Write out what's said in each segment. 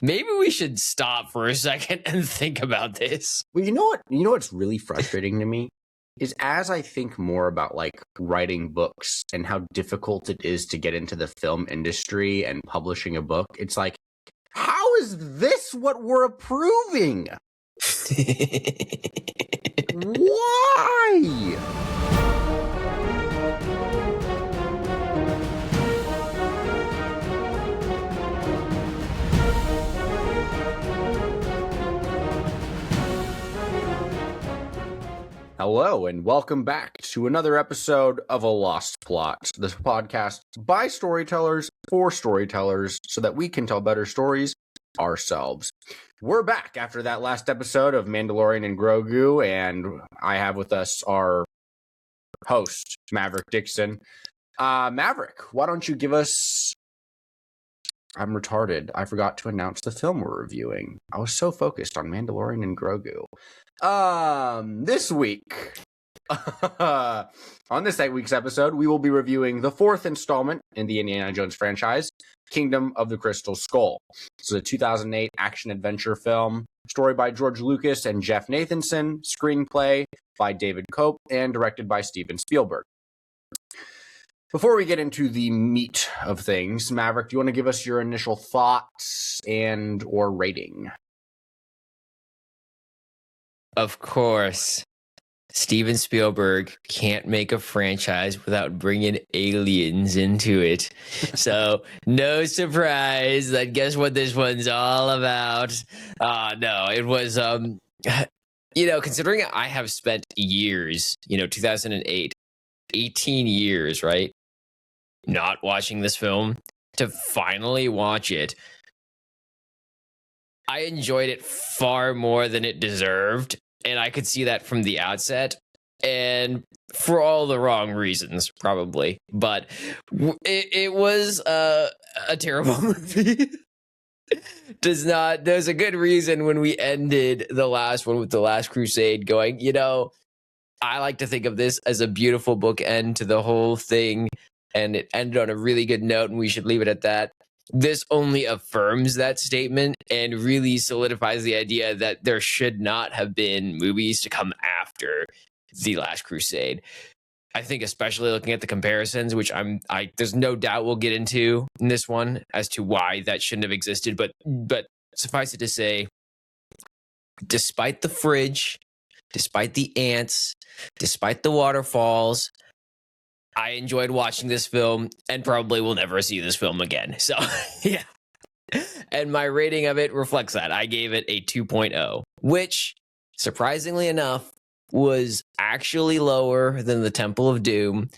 maybe we should stop for a second and think about this. Well, you know what? You know what's really frustrating to me is as I think more about like writing books and how difficult it is to get into the film industry and publishing a book, it's like, how is this what we're approving? Why? Hello, and welcome back to another episode of A Lost Plot, this podcast by storytellers for storytellers so that we can tell better stories ourselves. We're back after that last episode of Mandalorian and Grogu, and I have with us our host, Maverick Dixon. Maverick, why don't you give us... I'm retarded. I forgot to announce the film we're reviewing. I was so focused on Mandalorian and Grogu. This week, on this week's episode, we will be reviewing the fourth installment in the Indiana Jones franchise, Kingdom of the Crystal Skull. This is a 2008 action-adventure film, story by George Lucas and Jeff Nathanson, screenplay by David Koepp, and directed by Steven Spielberg. Before we get into the meat of things, Maverick, do you want to give us your initial thoughts and or rating? Of course, Steven Spielberg can't make a franchise without bringing aliens into it. So no surprise that guess what this one's all about. No, it was, considering I have spent years, 2008, 18 years, right? Not watching this film, to finally watch it. I enjoyed it far more than it deserved, and I could see that from the outset, and for all the wrong reasons, probably. But it was a terrible movie. There's a good reason when we ended the last one with The Last Crusade going, I like to think of this as a beautiful bookend to the whole thing, and it ended on a really good note, and we should leave it at that. This only affirms that statement and really solidifies the idea that there should not have been movies to come after The Last Crusade. I think especially looking at the comparisons, which there's no doubt we'll get into in this one as to why that shouldn't have existed, but suffice it to say, despite the fridge, despite the ants, despite the waterfalls, I enjoyed watching this film and probably will never see this film again. So, yeah. And my rating of it reflects that. I gave it a 2.0, which, surprisingly enough, was actually lower than The Temple of Doom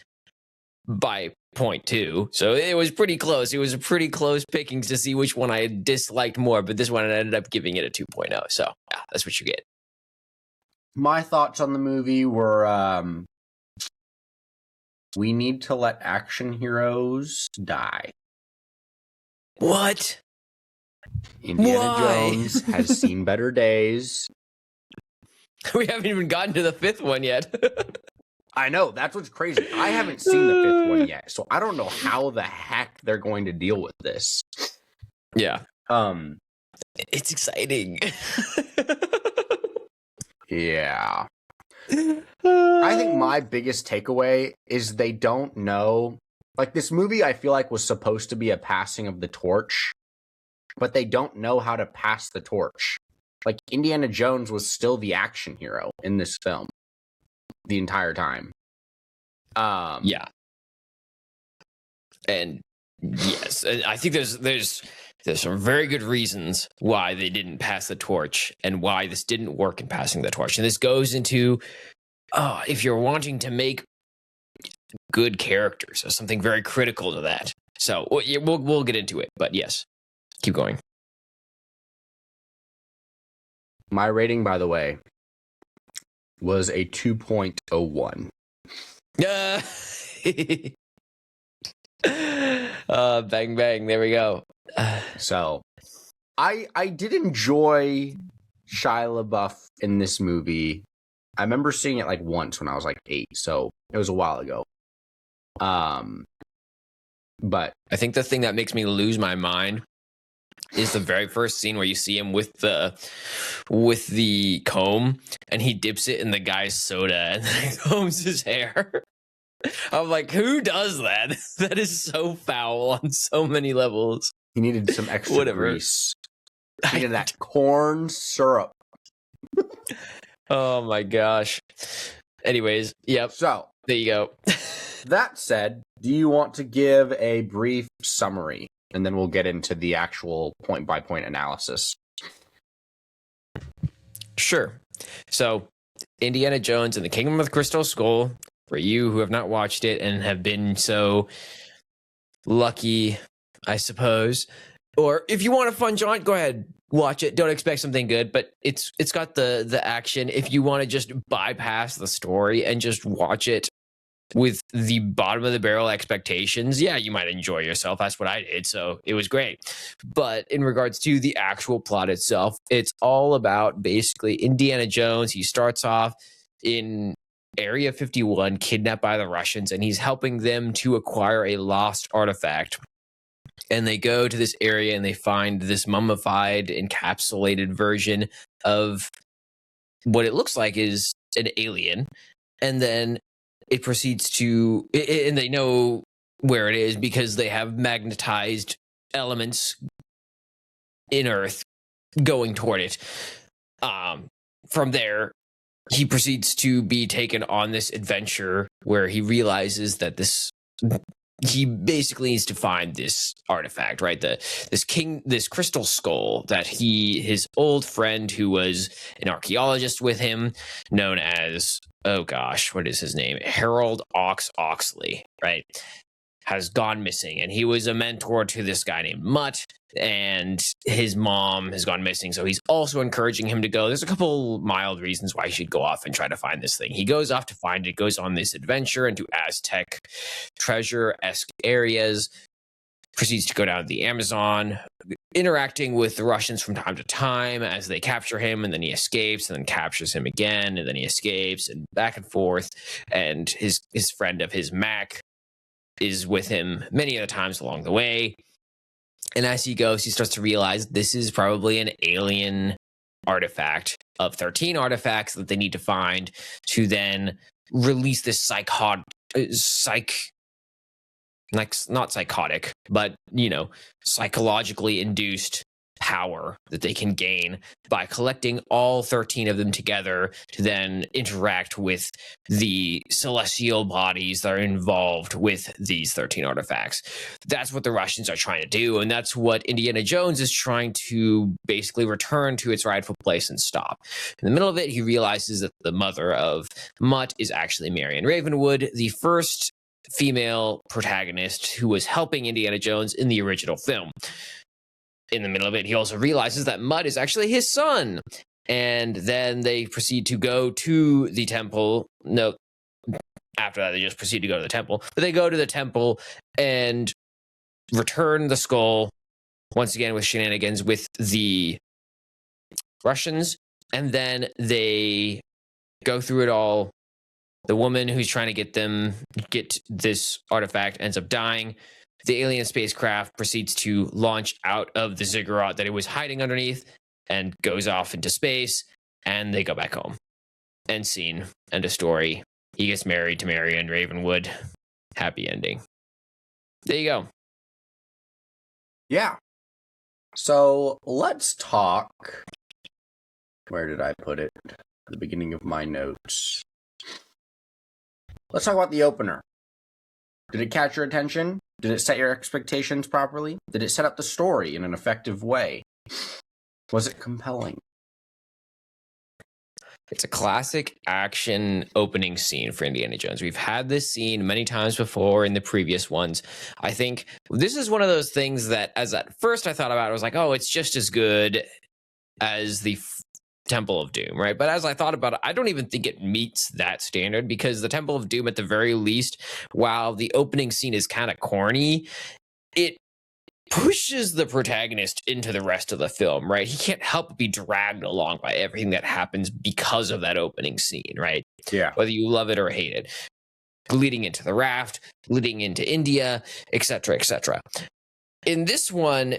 by 0.2. So it was pretty close. It was a pretty close pickings to see which one I disliked more, but this one I ended up giving it a 2.0. So, yeah, that's what you get. My thoughts on the movie were, we need to let action heroes die. What? Indiana Jones has seen better days. We haven't even gotten to the fifth one yet. I know, that's what's crazy. I haven't seen the fifth one yet, so I don't know how the heck they're going to deal with this. Yeah. It's exciting. Yeah. I think my biggest takeaway is they don't know. Like, this movie, I feel like, was supposed to be a passing of the torch, but they don't know how to pass the torch. Like, Indiana Jones was still the action hero in this film the entire time. Yeah. And yes, I think there's some very good reasons why they didn't pass the torch and why this didn't work in passing the torch. And this goes into, if you're wanting to make good characters, or something very critical to that. So we'll get into it, but yes, keep going. My rating, by the way, was a 2.01. Bang, bang. There we go. So I did enjoy Shia LaBeouf in this movie. I remember seeing it like once when I was like 8, so it was a while ago. But I think the thing that makes me lose my mind is the very first scene where you see him with the comb, and he dips it in the guy's soda and then combs his hair. I'm like, who does that? That is so foul on so many levels. He needed some extra grease. He needed that corn syrup. Oh my gosh. Anyways, yep. So there you go. That said, do you want to give a brief summary? And then we'll get into the actual point-by-point analysis. Sure. So, Indiana Jones and the Kingdom of the Crystal Skull, for you who have not watched it and have been so lucky, I suppose. Or if you want a fun jaunt, go ahead, watch it. Don't expect something good, but it's got the action. If you want to just bypass the story and just watch it with the bottom of the barrel expectations, yeah, you might enjoy yourself. That's what I did, so it was great. But in regards to the actual plot itself, it's all about basically Indiana Jones. He starts off in Area 51, kidnapped by the Russians, and he's helping them to acquire a lost artifact. And they go to this area and they find this mummified, encapsulated version of what it looks like is an alien. And then it proceeds to, and they know where it is because they have magnetized elements in Earth going toward it. From there, he proceeds to be taken on this adventure where he realizes that he basically needs to find this artifact, right? This crystal skull that his old friend who was an archaeologist with him, known as, oh gosh, what is his name? Harold Oxley, right? Has gone missing. And he was a mentor to this guy named Mutt, and his mom has gone missing. So he's also encouraging him to go. There's a couple mild reasons why he should go off and try to find this thing. He goes off to find it, goes on this adventure into Aztec treasure-esque areas, proceeds to go down to the Amazon, interacting with the Russians from time to time as they capture him, and then he escapes, and then captures him again, and then he escapes, and back and forth. And his friend of his, Mac, is with him many of the times along the way. And as he goes, he starts to realize this is probably an alien artifact of 13 artifacts that they need to find to then release this not psychotic, but, psychologically induced power that they can gain by collecting all 13 of them together to then interact with the celestial bodies that are involved with these 13 artifacts. That's what the Russians are trying to do, and that's what Indiana Jones is trying to basically return to its rightful place and stop. In the middle of it, he realizes that the mother of Mutt is actually Marion Ravenwood, the first female protagonist who was helping Indiana Jones in the original film. In the middle of it, he also realizes that Mutt is actually his son. And then they proceed to go to the temple. No, after that, they just proceed to go to the temple. But they go to the temple and return the skull, once again with shenanigans with the Russians. And then they go through it all. The woman who's trying to get this artifact ends up dying. The alien spacecraft proceeds to launch out of the ziggurat that it was hiding underneath and goes off into space, and they go back home. End scene. End of story. He gets married to Marion Ravenwood. Happy ending. There you go. Yeah. So let's talk. Where did I put it? The beginning of my notes. Let's talk about the opener. Did it catch your attention? Did it set your expectations properly? Did it set up the story in an effective way? Was it compelling? It's a classic action opening scene for Indiana Jones. We've had this scene many times before in the previous ones. I think this is one of those things that, as at first I thought about it, I was like, oh, it's just as good as the Temple of Doom, right? But as I thought about it, I don't even think it meets that standard, because the Temple of Doom, at the very least, while the opening scene is kind of corny, it pushes the protagonist into the rest of the film, right? He can't help but be dragged along by everything that happens because of that opening scene, right? Yeah. Whether you love it or hate it. Leading into the raft, leading into India, etc., etc. In this one,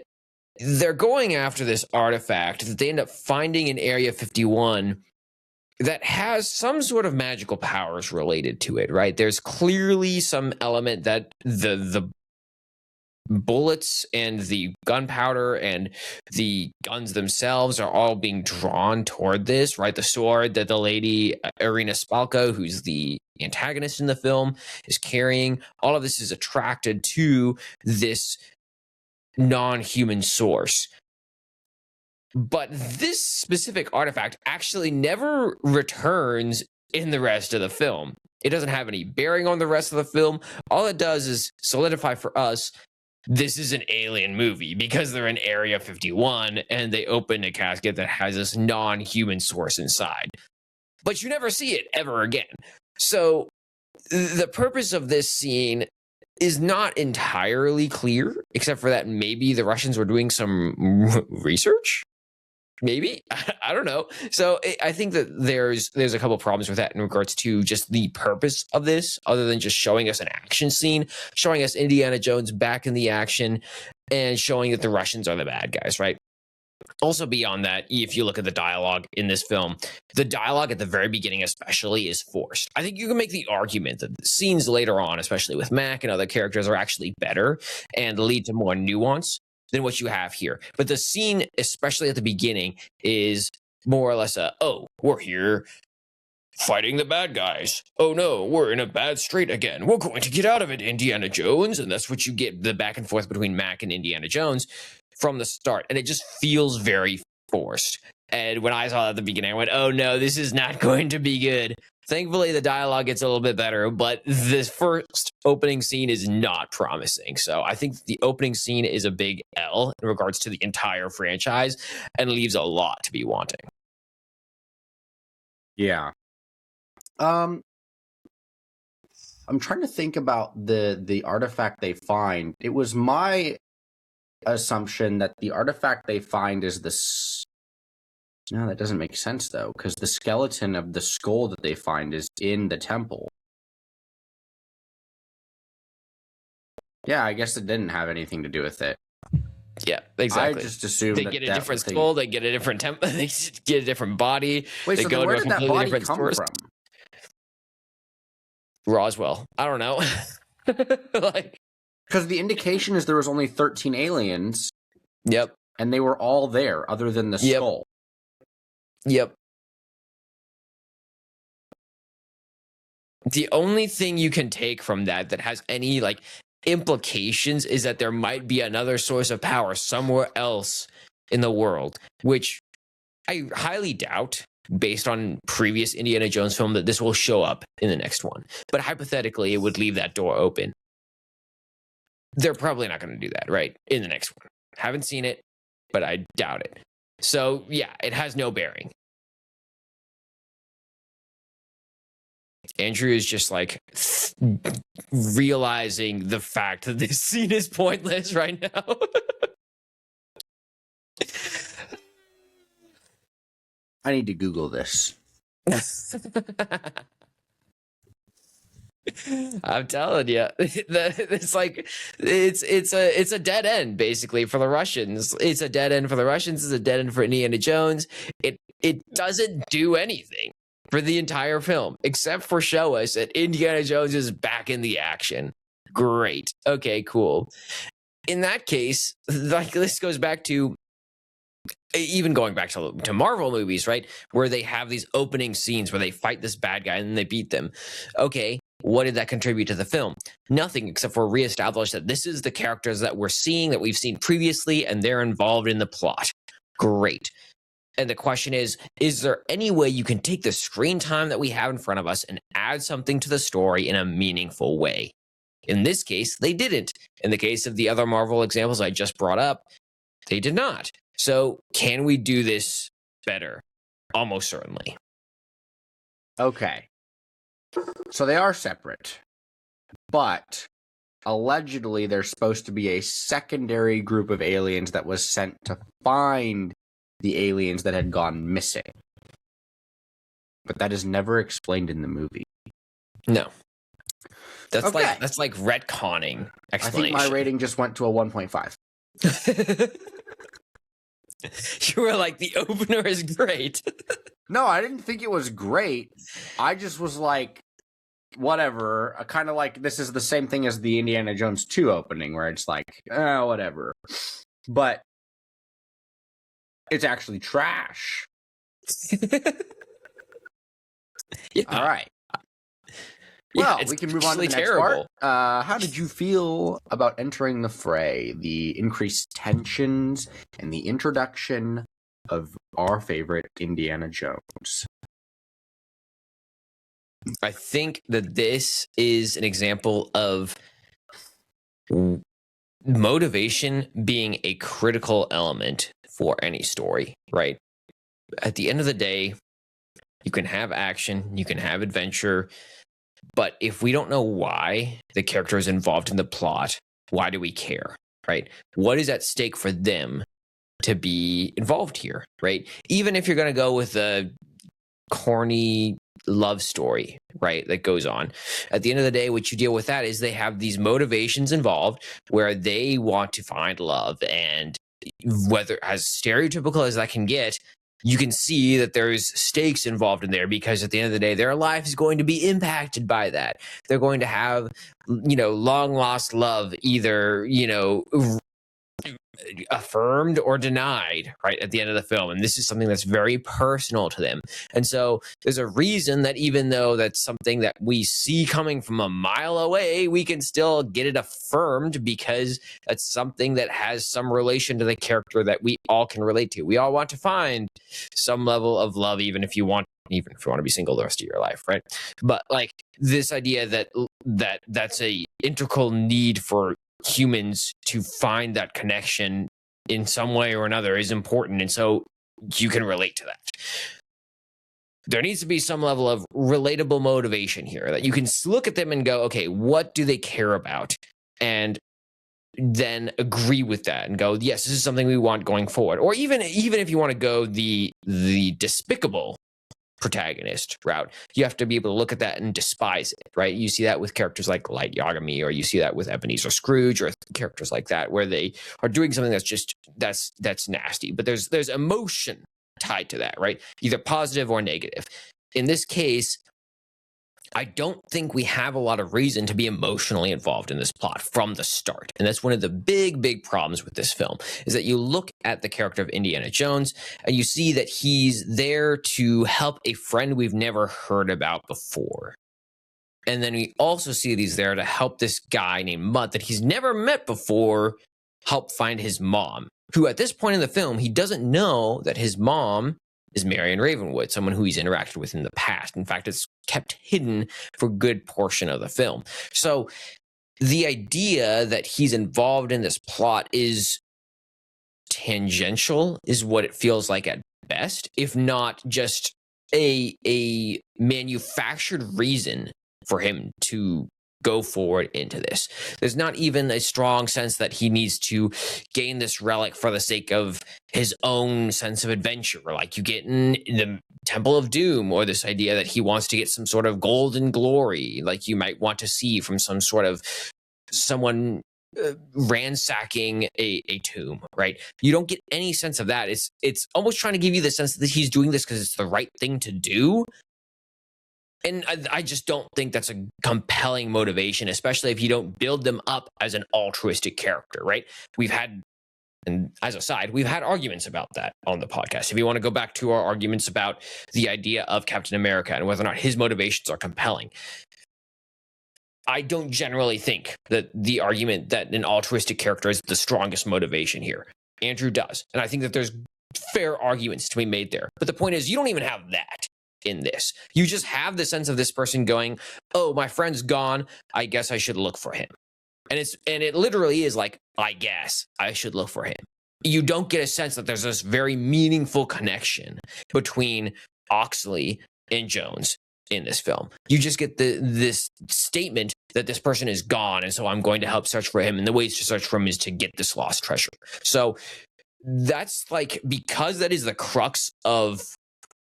they're going after this artifact that they end up finding in Area 51 that has some sort of magical powers related to it, right? There's clearly some element that the bullets and the gunpowder and the guns themselves are all being drawn toward this, right? The sword that the lady Irina Spalko, who's the antagonist in the film, is carrying, all of this is attracted to this non-human source. But this specific artifact actually never returns in the rest of the film. It doesn't have any bearing on the rest of the film. All it does is solidify for us this is an alien movie because they're in Area 51 and they open a casket that has this non-human source inside. But you never see it ever again. So the purpose of this scene is not entirely clear, except for that maybe the Russians were doing some research. Maybe, I don't know. So I think that there's a couple of problems with that in regards to just the purpose of this, other than just showing us an action scene, showing us Indiana Jones back in the action, and showing that the Russians are the bad guys, right? Also, beyond that, if you look at the dialogue in this film, the dialogue at the very beginning especially is forced. I think you can make the argument that the scenes later on, especially with Mac and other characters, are actually better and lead to more nuance than what you have here. But the scene, especially at the beginning, is more or less oh, we're here fighting the bad guys. Oh no, we're in a bad strait again. We're going to get out of it, Indiana Jones. And that's what you get, the back and forth between Mac and Indiana Jones from the start. And it just feels very forced. And when I saw that at the beginning, I went, oh no, this is not going to be good. Thankfully, the dialogue gets a little bit better, but this first opening scene is not promising. So I think the opening scene is a big L in regards to the entire franchise and leaves a lot to be wanting. Yeah. I'm trying to think about the artifact they find. It was my assumption that the artifact they find is this. No, that doesn't make sense, though, because the skeleton of the skull that they find is in the temple. Yeah, I guess it didn't have anything to do with it. Yeah, exactly. I just assumed they get a different skull, they get a different temple, they get a different body. Wait, they so go where to a did that completely body different come source. from? Roswell. I don't know. Because the indication is there was only 13 aliens. Yep. And they were all there, other than the skull. Yep. The only thing you can take from that has any implications is that there might be another source of power somewhere else in the world, which I highly doubt based on previous Indiana Jones film that this will show up in the next one. But hypothetically, it would leave that door open. They're probably not going to do that, right? In the next one. Haven't seen it, but I doubt it. So, yeah, it has no bearing. Andrew is just realizing the fact that this scene is pointless right now. I need to Google this. I'm telling you, it's a dead end basically for the Russians. It's a dead end for the Russians. It's a dead end for Indiana Jones. It doesn't do anything for the entire film except for show us that Indiana Jones is back in the action. Great. Okay, cool. In that case, this goes back to even going back to Marvel movies, right? Where they have these opening scenes where they fight this bad guy and then they beat them. Okay, what did that contribute to the film? Nothing, except for reestablish that this is the characters that we're seeing, that we've seen previously, and they're involved in the plot. Great. And the question is there any way you can take the screen time that we have in front of us and add something to the story in a meaningful way? In this case, they didn't. In the case of the other Marvel examples I just brought up, they did not. So can we do this better? Almost certainly. Okay. So they are separate, but allegedly there's supposed to be a secondary group of aliens that was sent to find the aliens that had gone missing. But that is never explained in the movie. No. That's okay. That's like retconning explanation. I think my rating just went to a 1.5. You were like, the opener is great. No, I didn't think it was great. I just was like, whatever. Kind of like this is the same thing as the Indiana Jones 2 opening, where it's like, whatever. But it's actually trash. Yeah. All right. Yeah, Well, we can move on to the next part. How did you feel about entering the fray, the increased tensions, and the introduction of our favorite Indiana Jones? I think that this is an example of motivation being a critical element for any story, right? At the end of the day, you can have action, you can have adventure, but if we don't know why the character is involved in the plot, why do we care, right? What is at stake for them to be involved here, right? Even if you're going to go with a corny love story, right, that goes on. At the end of the day, what you deal with that is they have these motivations involved where they want to find love, and whether as stereotypical as that can get, you can see that there's stakes involved in there, because at the end of the day, their life is going to be impacted by that. They're going to have, long lost love, either, affirmed or denied, right, at the end of the film. And this is something that's very personal to them. And so there's a reason that even though that's something that we see coming from a mile away, we can still get it affirmed, because that's something that has some relation to the character that we all can relate to. We all want to find some level of love, even if you want to be single the rest of your life, right? But like this idea that's a integral need for humans to find that connection in some way or another is important, and so you can relate to that. There needs to be some level of relatable motivation here, that you can look at them and go, okay, what do they care about, and then agree with that and go, yes, this is something we want going forward. Or even if you want to go the despicable protagonist route, you have to be able to look at that and despise it, right? You see that with characters like Light Yagami, or you see that with Ebenezer Scrooge, or characters like that, where they are doing something that's just that's nasty, but there's emotion tied to that, right? Either positive or negative. In this case, I don't think we have a lot of reason to be emotionally involved in this plot from the start. And that's one of the big problems with this film, is that you look at the character of Indiana Jones and you see that he's there to help a friend we've never heard about before. And then we also see that he's there to help this guy named Mutt that he's never met before help find his mom, who at this point in the film, he doesn't know that his mom is Marion Ravenwood, someone who he's interacted with in the past. In fact, it's kept hidden for a good portion of the film. So the idea that he's involved in this plot is tangential, is what it feels like at best, if not just a manufactured reason for him to go forward into this. There's not even a strong sense that he needs to gain this relic for the sake of his own sense of adventure, like you get in the Temple of Doom, or this idea that he wants to get some sort of golden glory, like you might want to see from some sort of someone ransacking a tomb, right? You don't get any sense of that. It's almost trying to give you the sense that he's doing this because it's the right thing to do. And I just don't think that's a compelling motivation, especially if you don't build them up as an altruistic character, right? And as a side, we've had arguments about that on the podcast. If you want to go back to our arguments about the idea of Captain America and whether or not his motivations are compelling, I don't generally think that the argument that an altruistic character is the strongest motivation here. Andrew does. And I think that there's fair arguments to be made there. But the point is, you don't even have that in this. You just have the sense of this person going, oh, my friend's gone, I guess I should look for him. And it literally is like, I guess I should look for him. You don't get a sense that there's this very meaningful connection between Oxley and Jones in this film. You just get this statement that this person is gone, and so I'm going to help search for him, and the way to search for him is to get this lost treasure. So that's like, because that is the crux of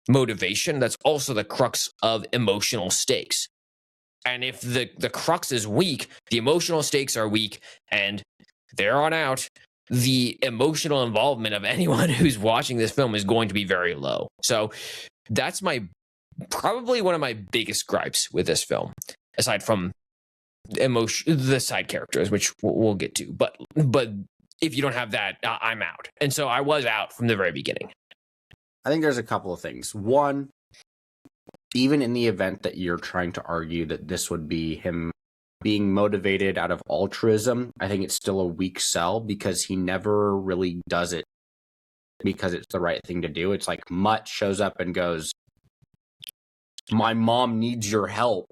motivation, that's also the crux of emotional stakes. And if the crux is weak, the emotional stakes are weak, and there on out, the emotional involvement of anyone who's watching this film is going to be very low. So that's probably one of my biggest gripes with this film, aside from the side characters, which we'll get to. But if you don't have that, I'm out. And so I was out from the very beginning. I think there's a couple of things. One, even in the event that you're trying to argue that this would be him being motivated out of altruism, I think it's still a weak sell because he never really does it because it's the right thing to do. It's like Mutt shows up and goes, "My mom needs your help."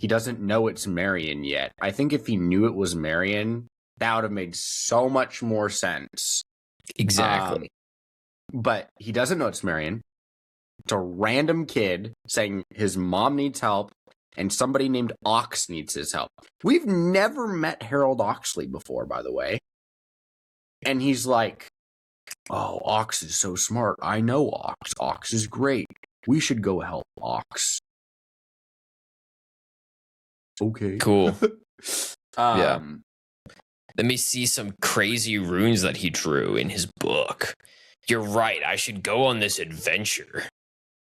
He doesn't know it's Marion yet. I think if he knew it was Marion, that would have made so much more sense. Exactly. But he doesn't know it's Marion. It's a random kid saying his mom needs help and somebody named Ox needs his help. We've never met Harold Oxley before, by the way. And he's like, "Oh, Ox is so smart. I know Ox. Ox is great. We should go help Ox." Okay. Cool. Yeah. Let me see some crazy runes that he drew in his book. You're right. I should go on this adventure.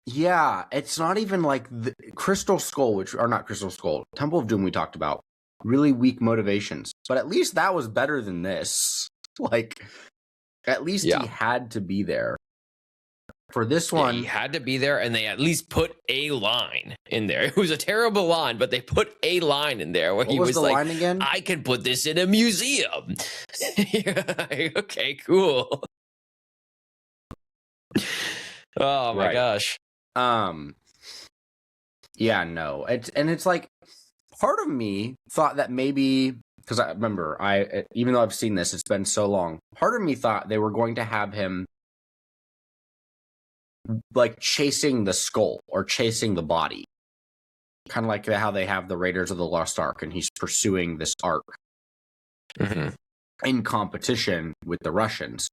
Yeah, it's not even like the Crystal Skull, not Crystal Skull, Temple of Doom we talked about. Really weak motivations. But at least that was better than this. Like, at least he had to be there. For this one, he had to be there, and they at least put a line in there. It was a terrible line, but they put a line in there where he was like, line again? "I could put this in a museum." Okay, cool. Oh my gosh. Yeah, no. It's like part of me thought that maybe, because I remember, even though I've seen this, it's been so long. Part of me thought they were going to have him like chasing the skull or chasing the body, kind of like how they have the Raiders of the Lost Ark, and he's pursuing this ark in competition with the Russians.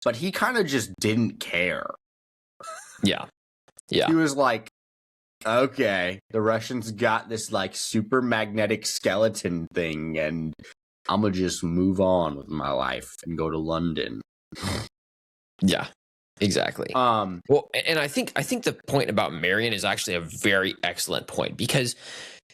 But he kind of just didn't care. Yeah. He was like, "Okay, the Russians got this like super magnetic skeleton thing, and I'm gonna just move on with my life and go to London." Yeah. Exactly. Well, and I think the point about Marion is actually a very excellent point, because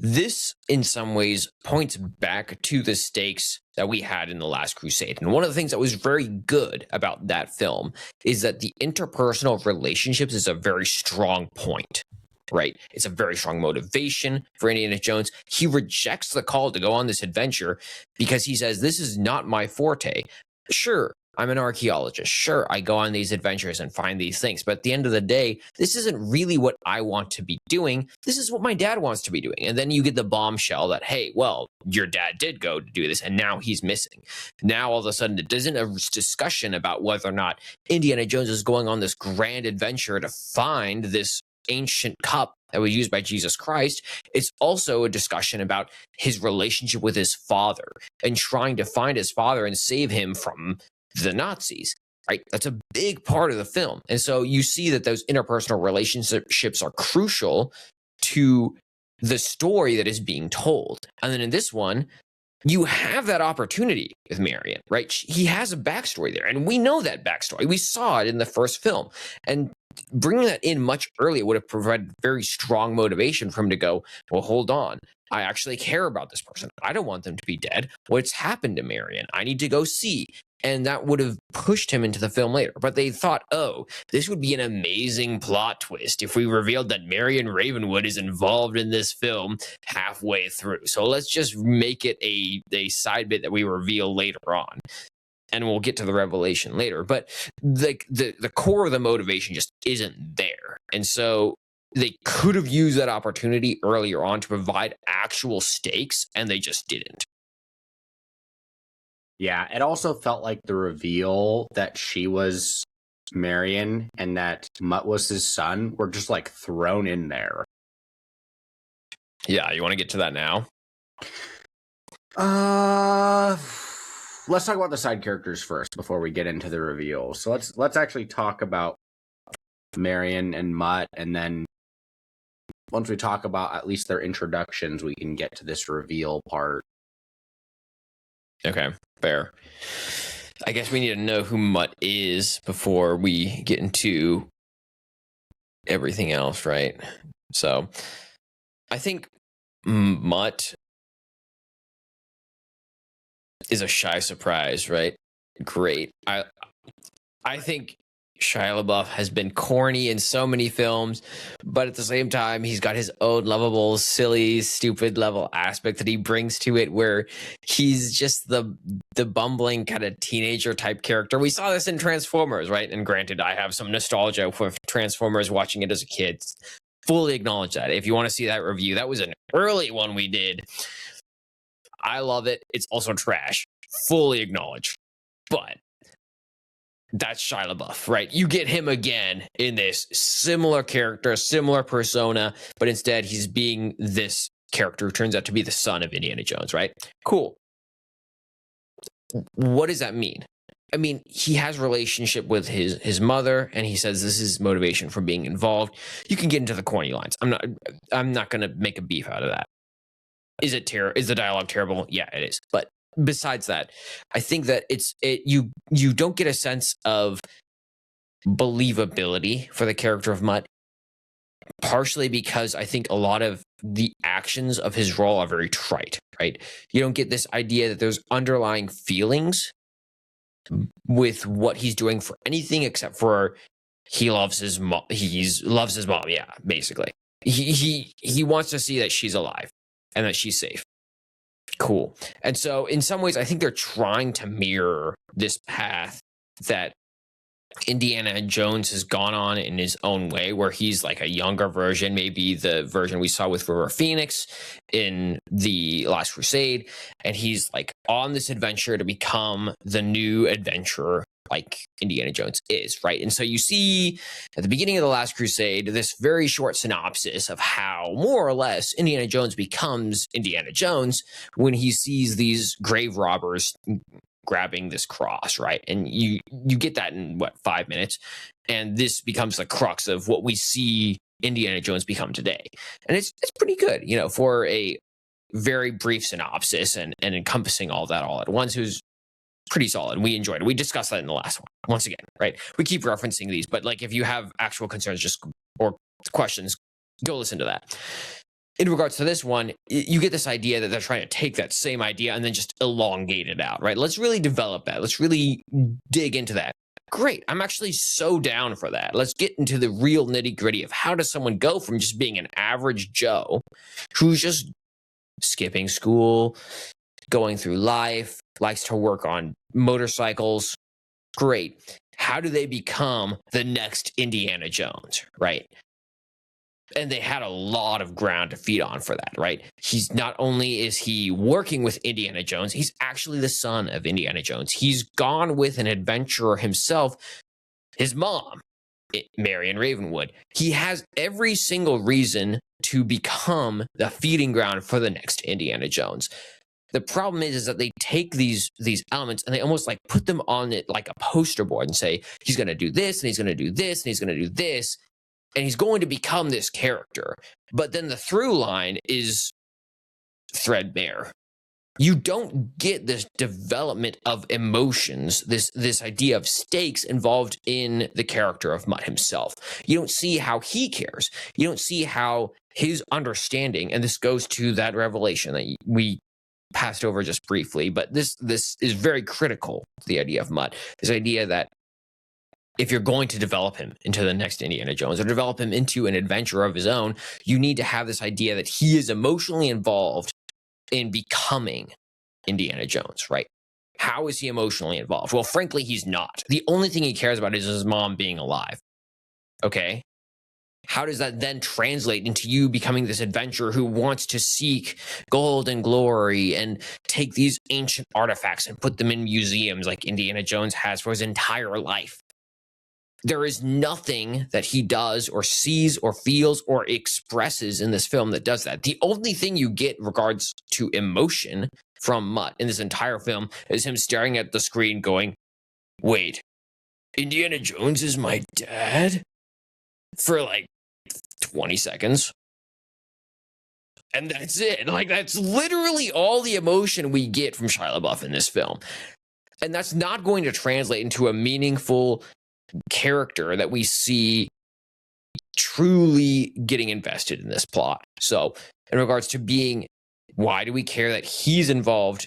this, in some ways, points back to the stakes that we had in The Last Crusade. And one of the things that was very good about that film is that the interpersonal relationships is a very strong point, right? It's a very strong motivation for Indiana Jones. He rejects the call to go on this adventure because he says, "This is not my forte." Sure, I'm an archaeologist. Sure, I go on these adventures and find these things. But at the end of the day, this isn't really what I want to be doing. This is what my dad wants to be doing. And then you get the bombshell that, hey, well, your dad did go to do this, and now he's missing. Now, all of a sudden, it isn't a discussion about whether or not Indiana Jones is going on this grand adventure to find this ancient cup that was used by Jesus Christ. It's also a discussion about his relationship with his father and trying to find his father and save him from the Nazis, right? That's a big part of the film. And so you see that those interpersonal relationships are crucial to the story that is being told. And then in this one, you have that opportunity with Marion, right? He has a backstory there, and we know that backstory. We saw it in the first film. And bringing that in much earlier would have provided very strong motivation for him to go, "Well, hold on. I actually care about this person. I don't want them to be dead. What's happened to Marion? I need to go see." And that would have pushed him into the film later. But they thought, oh, this would be an amazing plot twist if we revealed that Marion Ravenwood is involved in this film halfway through. So let's just make it a side bit that we reveal later on. And we'll get to the revelation later. But the core of the motivation just isn't there. And so they could have used that opportunity earlier on to provide actual stakes, and they just didn't. Yeah, it also felt like the reveal that she was Marion and that Mutt was his son were just like thrown in there. Yeah, you want to get to that now? Let's talk about the side characters first before we get into the reveal. So let's actually talk about Marion and Mutt, and then once we talk about at least their introductions, we can get to this reveal part. Okay. Fair. I guess we need to know who Mutt is before we get into everything else, right? So I think Mutt is a shy surprise, right? Great. I think Shia LaBeouf has been corny in so many films, but at the same time, he's got his own lovable, silly, stupid level aspect that he brings to it, where he's just the bumbling kind of teenager type character. We saw this in Transformers, right? And granted, I have some nostalgia for Transformers watching it as a kid. Fully acknowledge that. If you want to see that review, that was an early one we did. I love it. It's also trash. Fully acknowledge. But that's Shia LaBeouf, right? You get him again in this similar character, similar persona, but instead he's being this character who turns out to be the son of Indiana Jones, right? Cool. What does that mean? I mean, he has a relationship with his mother, and he says this is motivation for being involved. You can get into the corny lines. I'm not going to make a beef out of that. Is the dialogue terrible? Yeah, it is. But besides that, I think that you don't get a sense of believability for the character of Mutt, partially because I think a lot of the actions of his role are very trite, right? You don't get this idea that there's underlying feelings with what he's doing for anything except for he loves his mom. He loves his mom. Yeah, basically, he wants to see that she's alive and that she's safe. Cool. And so in some ways, I think they're trying to mirror this path that Indiana Jones has gone on in his own way, where he's like a younger version, maybe the version we saw with River Phoenix in The Last Crusade. And he's like on this adventure to become the new adventurer like Indiana Jones is, right? And so you see at the beginning of The Last Crusade, this very short synopsis of how more or less Indiana Jones becomes Indiana Jones when he sees these grave robbers grabbing this cross, right? And you get that in 5 minutes, and this becomes the crux of what we see Indiana Jones become today. And it's pretty good, for a very brief synopsis and encompassing all that all at once. Who's pretty solid. We enjoyed it. We discussed that in the last one. Once again, right? We keep referencing these, but like if you have actual concerns or questions, go listen to that. In regards to this one, you get this idea that they're trying to take that same idea and then just elongate it out, right? Let's really develop that. Let's really dig into that. Great. I'm actually so down for that. Let's get into the real nitty gritty of how does someone go from just being an average Joe who's just skipping school, going through life, likes to work on motorcycles. Great. How do they become the next Indiana Jones, right? And they had a lot of ground to feed on for that, right? He's not only is he working with Indiana Jones, he's actually the son of Indiana Jones. He's gone with an adventurer himself, his mom, Marion Ravenwood. He has every single reason to become the feeding ground for the next Indiana Jones. The problem is that they take these elements and they almost like put them on it like a poster board and say, he's going to do this and he's going to do this and he's going to do this. And he's going to become this character. But then the through line is threadbare. You don't get this development of emotions, this idea of stakes involved in the character of Mutt himself. You don't see how he cares. You don't see how his understanding, and this goes to that revelation that we passed over just briefly, but this is very critical to the idea of Mutt. This idea that if you're going to develop him into the next Indiana Jones or develop him into an adventurer of his own, you need to have this idea that he is emotionally involved in becoming Indiana Jones, right? How is he emotionally involved? Well, frankly, he's not. The only thing he cares about is his mom being alive. Okay? How does that then translate into you becoming this adventurer who wants to seek gold and glory and take these ancient artifacts and put them in museums like Indiana Jones has for his entire life? There is nothing that he does or sees or feels or expresses in this film that does that. The only thing you get in regards to emotion from Mutt in this entire film is him staring at the screen going, wait, Indiana Jones is my dad? For like 20 seconds. And that's it. Like, that's literally all the emotion we get from Shia LaBeouf in this film. And that's not going to translate into a meaningful character that we see truly getting invested in this plot. So, in regards to being, why do we care that he's involved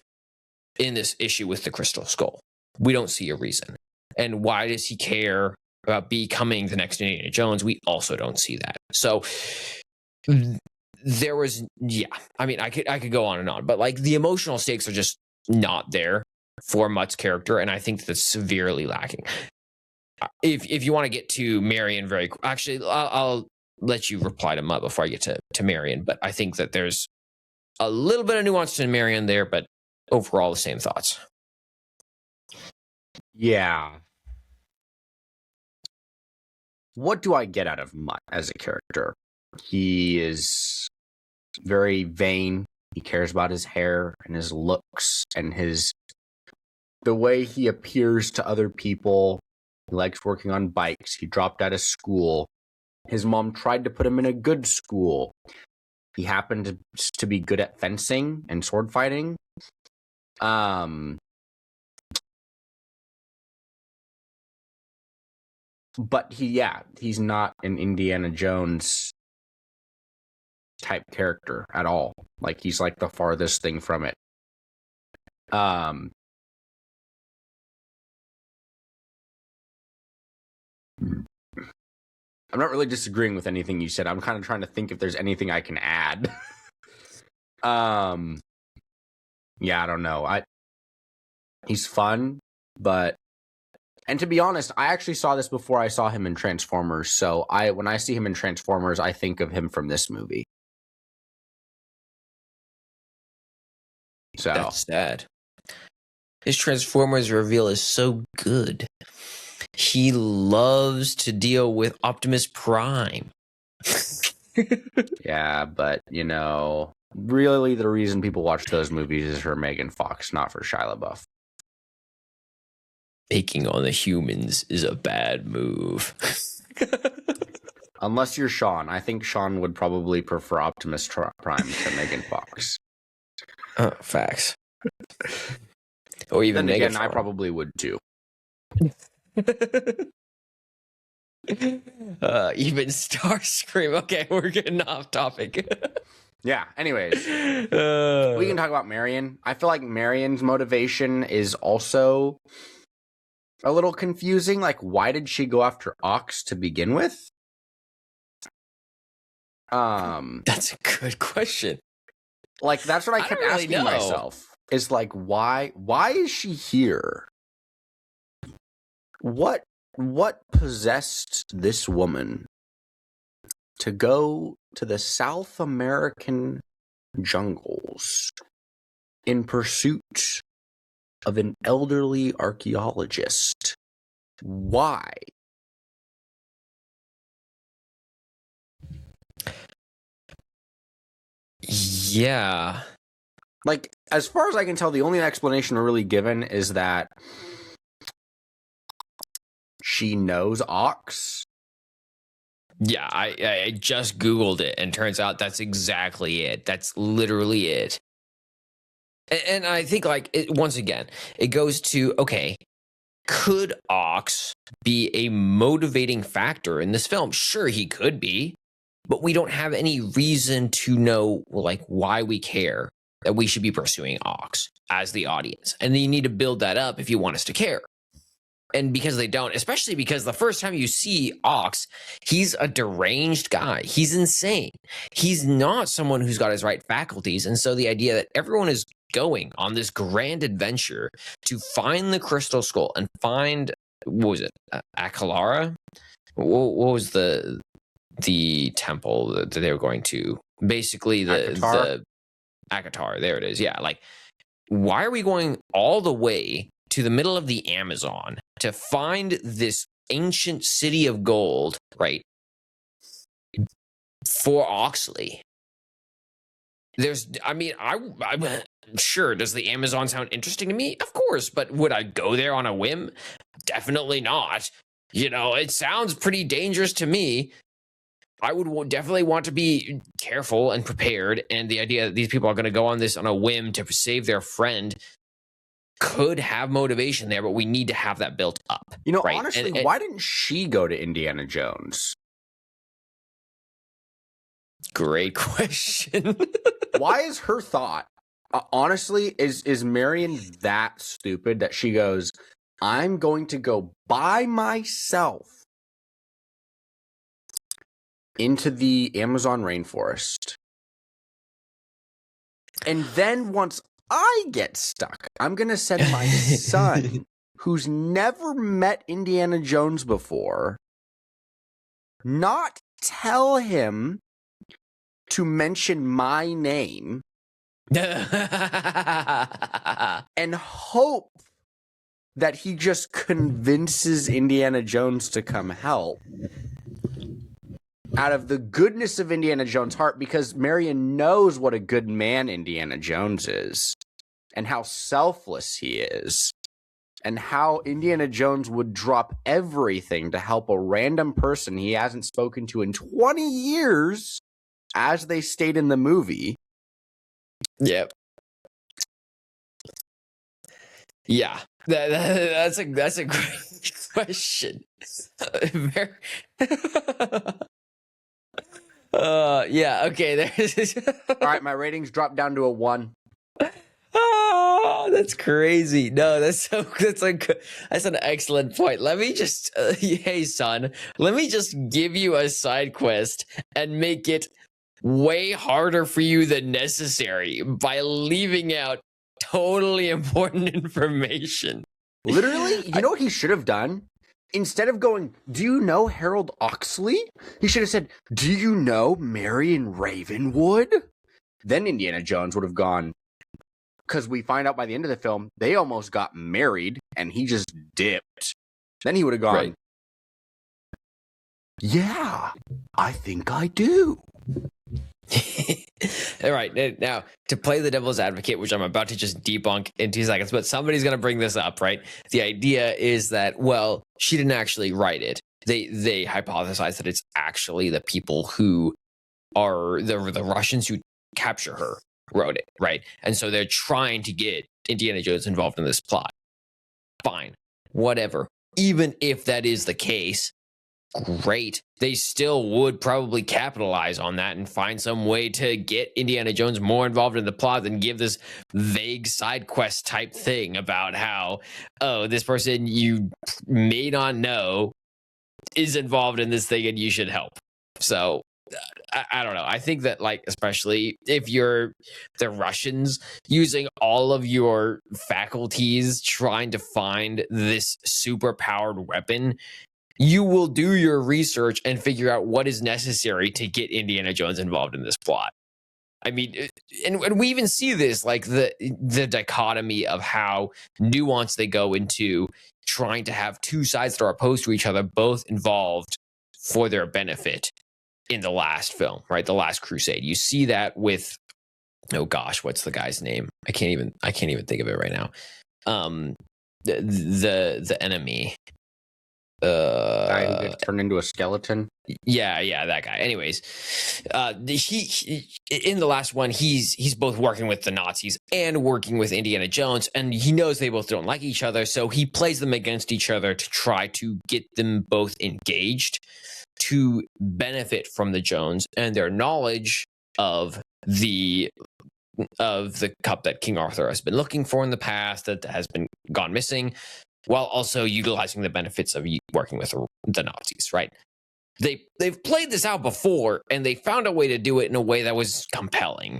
in this issue with the Crystal Skull? We don't see a reason. And why does he care about becoming the next Indiana Jones? We also don't see that. So there was, I mean, I could go on and on, but like the emotional stakes are just not there for Mutt's character, and I think that's severely lacking. If you want to get to Marion actually, I'll let you reply to Mutt before I get to Marion, but I think that there's a little bit of nuance to Marion there, but overall the same thoughts. Yeah. What do I get out of Mutt as a character? He is very vain. He cares about his hair and his looks and the way he appears to other people. He likes working on bikes. He dropped out of school. His mom tried to put him in a good school. He happened to be good at fencing and sword fighting. But he's not an Indiana Jones type character at all. Like, he's like the farthest thing from it. I'm not really disagreeing with anything you said. I'm kind of trying to think if there's anything I can add. Yeah, I don't know. He's fun, but, and to be honest, I actually saw this before I saw him in Transformers. So when I see him in Transformers, I think of him from this movie. So that's sad. His Transformers reveal is so good. He loves to deal with Optimus Prime. Yeah, but, really the reason people watch those movies is for Megan Fox, not for Shia LaBeouf. Taking on the humans is a bad move. Unless you're Sean. I think Sean would probably prefer Optimus Prime to Megan Fox. Facts. Or even then again, Megatron. I probably would too. Even Starscream. Okay, we're getting off topic. Yeah, anyways. We can talk about Marion. I feel like Marion's motivation is also a little confusing. Like, why did she go after Ox to begin with? That's a good question. Like, that's what I kept asking myself. Is like, why is she here? What possessed this woman to go to the South American jungles in pursuit of an elderly archaeologist? Why? Yeah. Like, as far as I can tell, the only explanation really given is that she knows Ox. Yeah, I just Googled it, and turns out that's exactly it. That's literally it. And I think, like, once again, it goes to, okay, could Ox be a motivating factor in this film? Sure, he could be, but we don't have any reason to know, like, why we care that we should be pursuing Ox as the audience. And then you need to build that up if you want us to care. And because they don't, especially because the first time you see Ox, he's a deranged guy. He's insane. He's not someone who's got his right faculties. And so the idea that everyone is going on this grand adventure to find the Crystal Skull and find, what was it, Akalara? What was the temple that they were going to? Basically, the Akatar. There it is. Yeah, like, why are we going all the way to the middle of the Amazon to find this ancient city of gold, right, for Oxley? I'm sure, does the Amazon sound interesting to me? Of course, but would I go there on a whim? Definitely not. It sounds pretty dangerous to me. I would definitely want to be careful and prepared. And the idea that these people are going to go on this on a whim to save their friend could have motivation there, but we need to have that built up. You know, right? honestly, why didn't she go to Indiana Jones? Great question. Why is her thought, honestly, is Marion that stupid that she goes, I'm going to go by myself into the Amazon rainforest. And then once I get stuck, I'm going to send my son, who's never met Indiana Jones before, not tell him to mention my name and hope that he just convinces Indiana Jones to come help out of the goodness of Indiana Jones' heart, because Marion knows what a good man Indiana Jones is and how selfless he is and how Indiana Jones would drop everything to help a random person he hasn't spoken to in 20 years, as they state in the movie. Yep. Yeah, that's a great question. Yeah. Okay. There's. All right, my ratings dropped down to a 1. Oh, that's crazy. No, that's an excellent point. Let me just, hey son, let me just give you a side quest and make it way harder for you than necessary by leaving out totally important information. Literally, you know what he should have done? Instead of going, do you know Harold Oxley? He should have said, do you know Marion Ravenwood? Then Indiana Jones would have gone, because we find out by the end of the film, they almost got married and he just dipped. Then he would have gone, Right. Yeah, I think I do. All right, now to play the devil's advocate, which I'm about to just debunk in 2 seconds, but somebody's going to bring this up, right? The idea is that, well, she didn't actually write it. They hypothesize that it's actually the people who are the Russians who capture her wrote it, right? And so they're trying to get Indiana Jones involved in this plot. Fine, whatever. Even if that is the case, great. They still would probably capitalize on that and find some way to get Indiana Jones more involved in the plot than give this vague side quest type thing about how, oh, this person you may not know is involved in this thing and you should help. So I don't know. I think that, like, especially if you're the Russians, using all of your faculties trying to find this super powered weapon, you will do your research and figure out what is necessary to get Indiana Jones involved in this plot. I mean, and we even see this, like the dichotomy of how nuanced they go into trying to have two sides that are opposed to each other, both involved for their benefit in the last film, right? The Last Crusade. You see that with, oh gosh, what's the guy's name? I can't even think of it right now. The enemy. Guy who gets turned into a skeleton. Yeah, that guy. Anyways, he in the last one, he's both working with the Nazis and working with Indiana Jones, and he knows they both don't like each other, so he plays them against each other to try to get them both engaged to benefit from the Jones and their knowledge of the cup that King Arthur has been looking for in the past that has been gone missing, while also utilizing the benefits of working with the Nazis, right? They've played this out before, and they found a way to do it in a way that was compelling.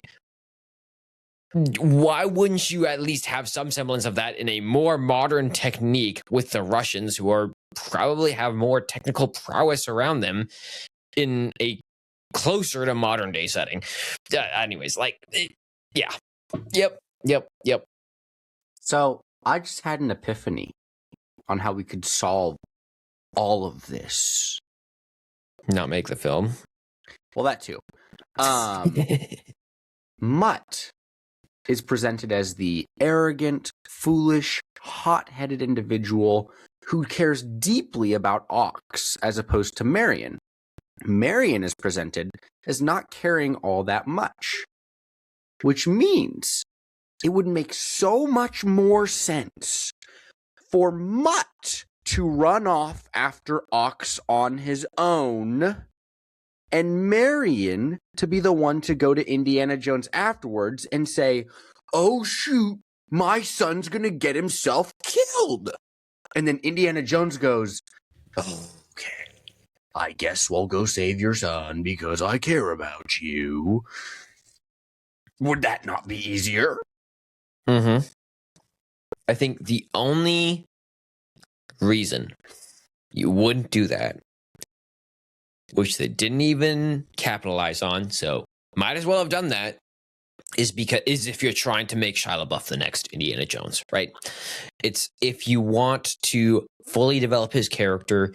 Why wouldn't you at least have some semblance of that in a more modern technique with the Russians, who are probably have more technical prowess around them in a closer to modern day setting? Anyways, like, yeah. Yep. So I just had an epiphany on how we could solve all of this. Not make the film. Well, that too. Mutt is presented as the arrogant, foolish, hot-headed individual who cares deeply about Ox as opposed to Marion. Marion is presented as not caring all that much, which means it would make so much more sense for Mutt to run off after Ox on his own and Marion to be the one to go to Indiana Jones afterwards and say, "Oh shoot, my son's gonna get himself killed." And then Indiana Jones goes, "Okay, I guess we'll go save your son because I care about you." Would that not be easier? Mm-hmm. I think the only reason you wouldn't do that, which they didn't even capitalize on, so might as well have done that, is if you're trying to make Shia LaBeouf the next Indiana Jones, right? It's if you want to fully develop his character,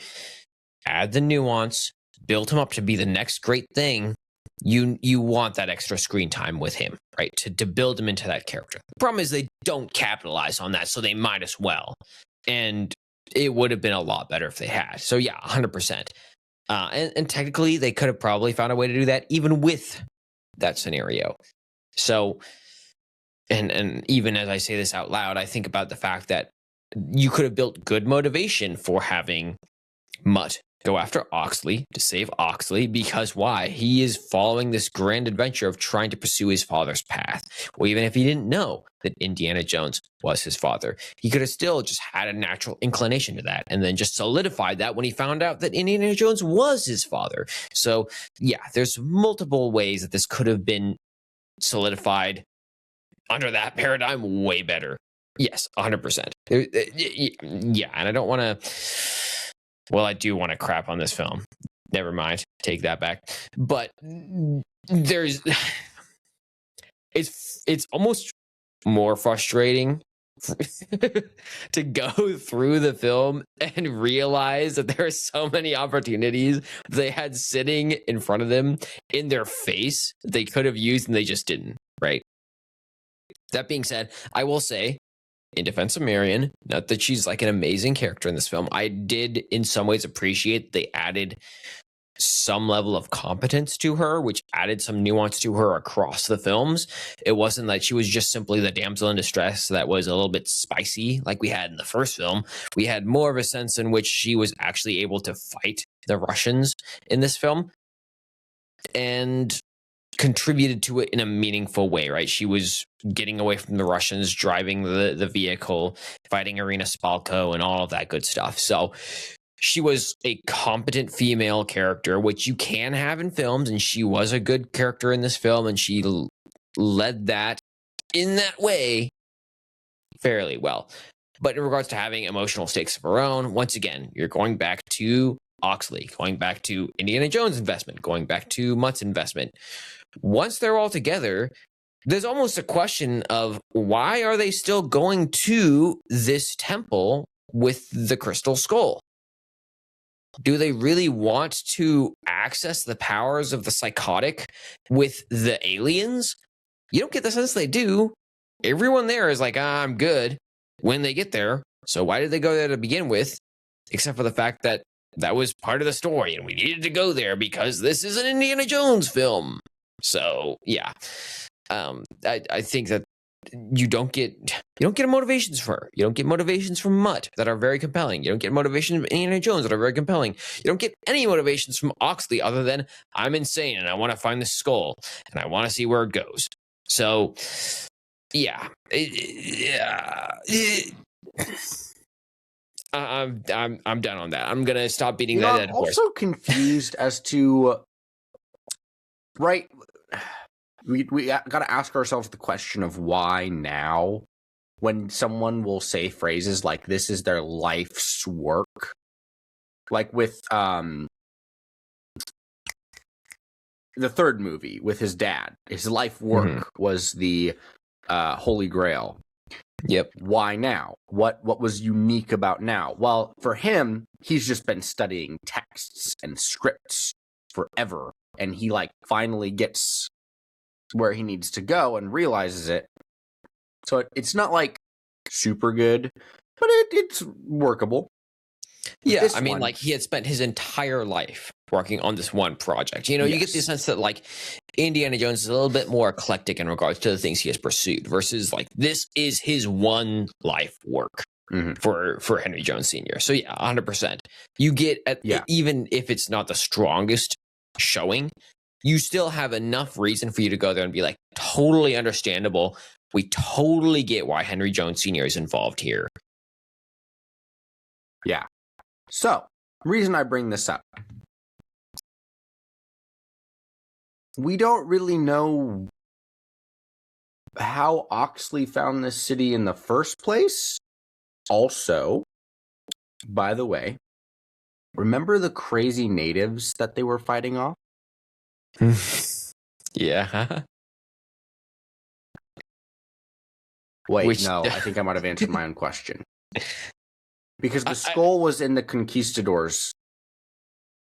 add the nuance, build him up to be the next great thing, you want that extra screen time with him, right? To build him into that character. The problem is they don't capitalize on that, so they might as well. And it would have been a lot better if they had. So yeah, 100%. And technically, they could have probably found a way to do that even with that scenario. So, and even as I say this out loud, I think about the fact that you could have built good motivation for having Mutt go after Oxley to save Oxley, because why? He is following this grand adventure of trying to pursue his father's path. Well, even if he didn't know that Indiana Jones was his father, he could have still just had a natural inclination to that and then just solidified that when he found out that Indiana Jones was his father. So yeah, there's multiple ways that this could have been solidified under that paradigm way better. Yes, 100%. Yeah, and I don't want to... Well, I do want to crap on this film. Never mind. Take that back. But there's... It's almost more frustrating to go through the film and realize that there are so many opportunities they had sitting in front of them in their face they could have used and they just didn't, right? That being said, I will say, in defense of Marion, not that she's like an amazing character in this film, I did in some ways appreciate they added some level of competence to her, which added some nuance to her across the films. It wasn't like she was just simply the damsel in distress that was a little bit spicy like we had in the first film. We had more of a sense in which she was actually able to fight the Russians in this film and contributed to it in a meaningful way, right? She was getting away from the Russians, driving the vehicle, fighting Irina Spalko, and all of that good stuff. So she was a competent female character, which you can have in films, and she was a good character in this film, and she led that in that way fairly well. But in regards to having emotional stakes of her own, once again, you're going back to Oxley, going back to Indiana Jones' investment, going back to Mutt's investment. Once they're all together, there's almost a question of why are they still going to this temple with the crystal skull? Do they really want to access the powers of the psychotic with the aliens? You don't get the sense they do. Everyone there is like, I'm good when they get there. So why did they go there to begin with? Except for the fact that that was part of the story and we needed to go there because this is an Indiana Jones film. So yeah, I think that you don't get motivations for her. You don't get motivations from Mutt that are very compelling. You don't get motivations from Indiana Jones that are very compelling. You don't get any motivations from Oxley other than I'm insane and I want to find the skull and I want to see where it goes. So yeah, I'm done on that. I'm gonna stop beating that dead horse. I'm also confused as to right. We got to ask ourselves the question of why now, when someone will say phrases like this is their life's work, like with the third movie with his dad, his life work was the Holy Grail. Yep. Why now? What was unique about now? Well, for him, he's just been studying texts and scripts forever, and he finally gets where he needs to go and realizes it. So it's not super good, but it's workable. Yeah, This I mean, one- like he had spent his entire life working on this one project. You get the Yes. sense that like Indiana Jones is a little bit more eclectic in regards to the things he has pursued versus like this is his one life work Mhm. for Henry Jones Sr. So yeah, 100%. You get even if it's not the strongest showing, you still have enough reason for you to go there and be like, totally understandable. We totally get why Henry Jones Sr. is involved here. Yeah. So, reason I bring this up. We don't really know how Oxley found this city in the first place. Also, by the way, remember the crazy natives that they were fighting off? Yeah. Wait, no, I think I might have answered my own question. Because the skull was in the conquistador's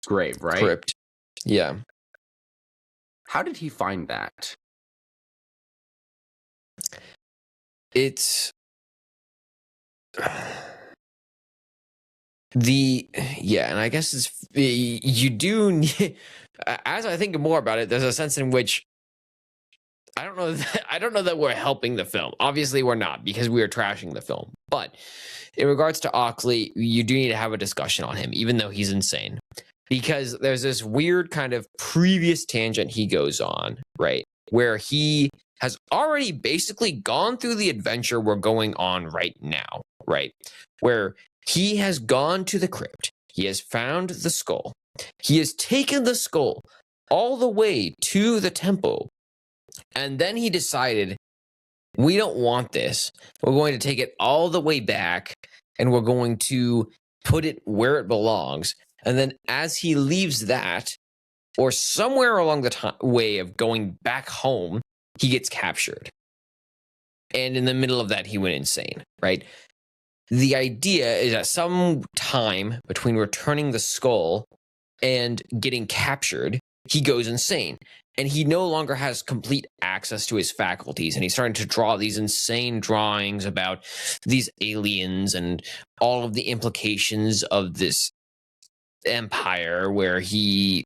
grave, right? Crypt. Yeah. How did he find that? It's and I guess it's you do need, as I think more about it, there's a sense in which I don't know that we're helping the film. Obviously we're not, because we are trashing the film. But in regards to Oxley, you do need to have a discussion on him, even though he's insane. Because there's this weird kind of previous tangent he goes on, right? Where he has already basically gone through the adventure we're going on right now, right? Where he has gone to the crypt. He has found the skull. He has taken the skull all the way to the temple. And then he decided, we don't want this. We're going to take it all the way back and we're going to put it where it belongs. And then as he leaves that, or somewhere along the way of going back home, he gets captured. And in the middle of that, he went insane, right? The idea is at some time between returning the skull and getting captured, he goes insane. And he no longer has complete access to his faculties. And he's starting to draw these insane drawings about these aliens and all of the implications of this empire where the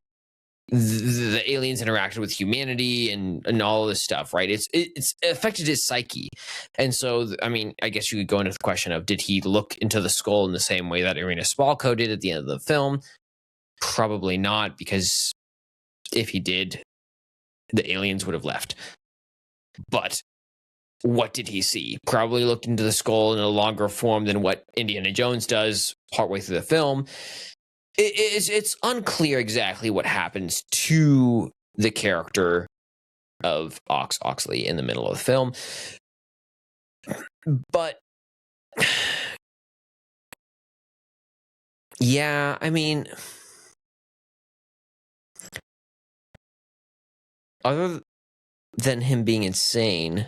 aliens interacted with humanity and all of this stuff, right? It's affected his psyche. And so, I mean, I guess you could go into the question of, did he look into the skull in the same way that Irina Spalko did at the end of the film? Probably not, because if he did, the aliens would have left. But what did he see? Probably looked into the skull in a longer form than what Indiana Jones does partway through the film. It's unclear exactly what happens to the character of Oxley in the middle of the film. But yeah, I mean, other than him being insane,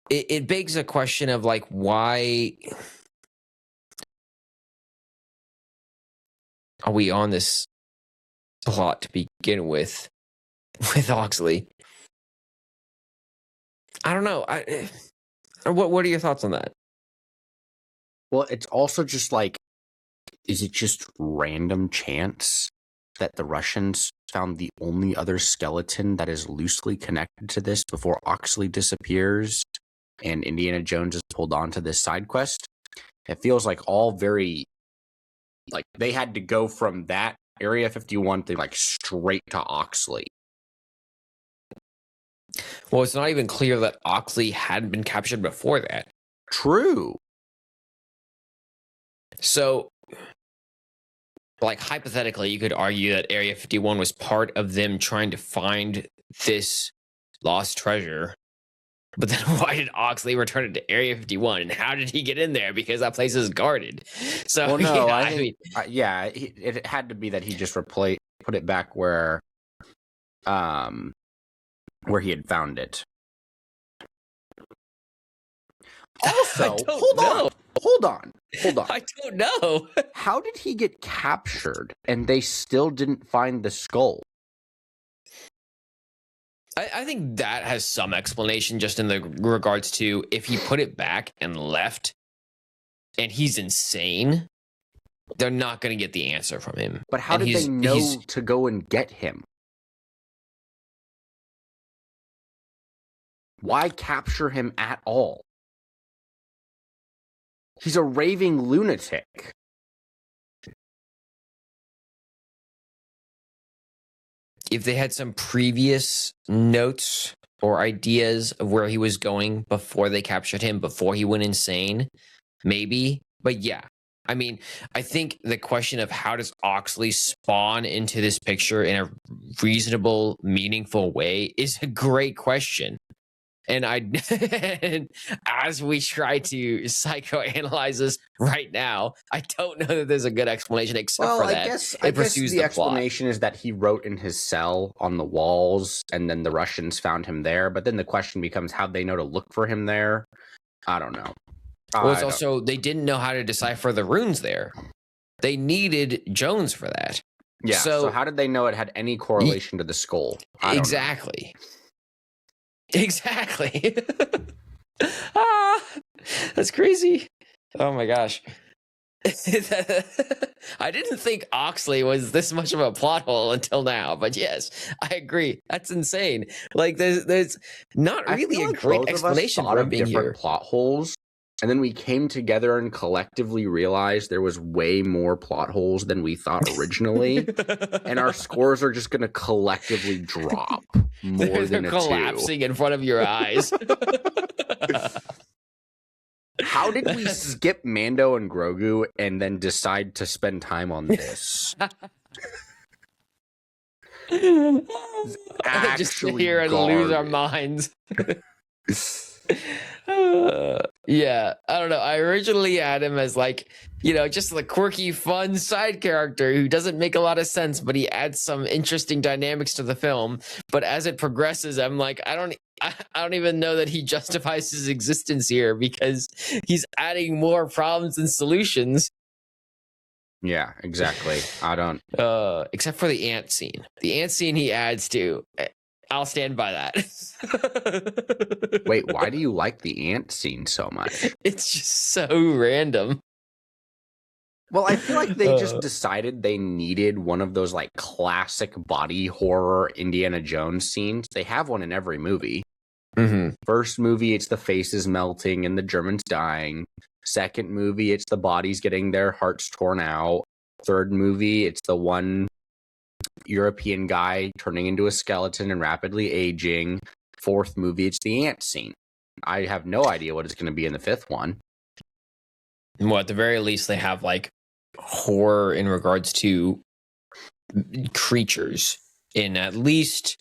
it begs a question of like, why are we on this plot to begin with Oxley? I don't know. What are your thoughts on that? Well, it's also just like, is it just random chance that the Russians found the only other skeleton that is loosely connected to this before Oxley disappears and Indiana Jones is pulled onto this side quest? It feels like all very, like they had to go from that Area 51 thing like straight to Oxley. Well, it's not even clear that Oxley hadn't been captured before that. True. So, like, hypothetically, you could argue that Area 51 was part of them trying to find this lost treasure. But then why did Oxley return it to Area 51? And how did he get in there? Because that place is guarded. So, well, no, yeah, I think, it had to be that he just put it back where he had found it. Also, hold on. I don't know. How did he get captured and they still didn't find the skull? I think that has some explanation just in the regards to if he put it back and left and he's insane, They're not going to get the answer from him. But how did they know to go and get him? Why capture him at all? He's a raving lunatic. If they had some previous notes or ideas of where he was going before they captured him, before he went insane, maybe. But yeah, I mean, I think the question of how does Oxley spawn into this picture in a reasonable, meaningful way is a great question. And as we try to psychoanalyze this right now, I don't know that there's a good explanation except for that. I guess the explanation is that he wrote in his cell on the walls, and then the Russians found him there. But then the question becomes, how'd they know to look for him there? I don't know. Well, it's also, they didn't know how to decipher the runes there. They needed Jones for that. Yeah, so how did they know it had any correlation to the skull? Exactly. That's crazy. Oh my gosh. I didn't think Oxley was this much of a plot hole until now, but yes, I agree. That's insane. Like there's not really a great explanation for him being here. Plot holes, and then we came together and collectively realized there was way more plot holes than we thought originally, and our scores are just going to collectively drop more than a 2. They're collapsing in front of your eyes. How did we skip Mando and Grogu and then decide to spend time on this? Just to hear and lose our minds. Yeah, I don't know. I originally had him as like, just the quirky, fun side character who doesn't make a lot of sense, but he adds some interesting dynamics to the film. But as it progresses, I'm like, I don't even know that he justifies his existence here because he's adding more problems and solutions. Yeah, exactly. I don't. Except for the ant scene. The ant scene he adds to. I'll stand by that. Wait, why do you like the ant scene so much? It's just so random. Well, I feel like they just decided they needed one of those like classic body horror Indiana Jones scenes. They have one in every movie. Mm-hmm. First movie, it's the faces melting and the Germans dying. Second movie, it's the bodies getting their hearts torn out. Third movie, it's the one European guy turning into a skeleton and rapidly aging. Fourth movie, it's the ant scene. I have no idea what it's going to be in the fifth one. Well, at the very least, they have like horror in regards to creatures in at least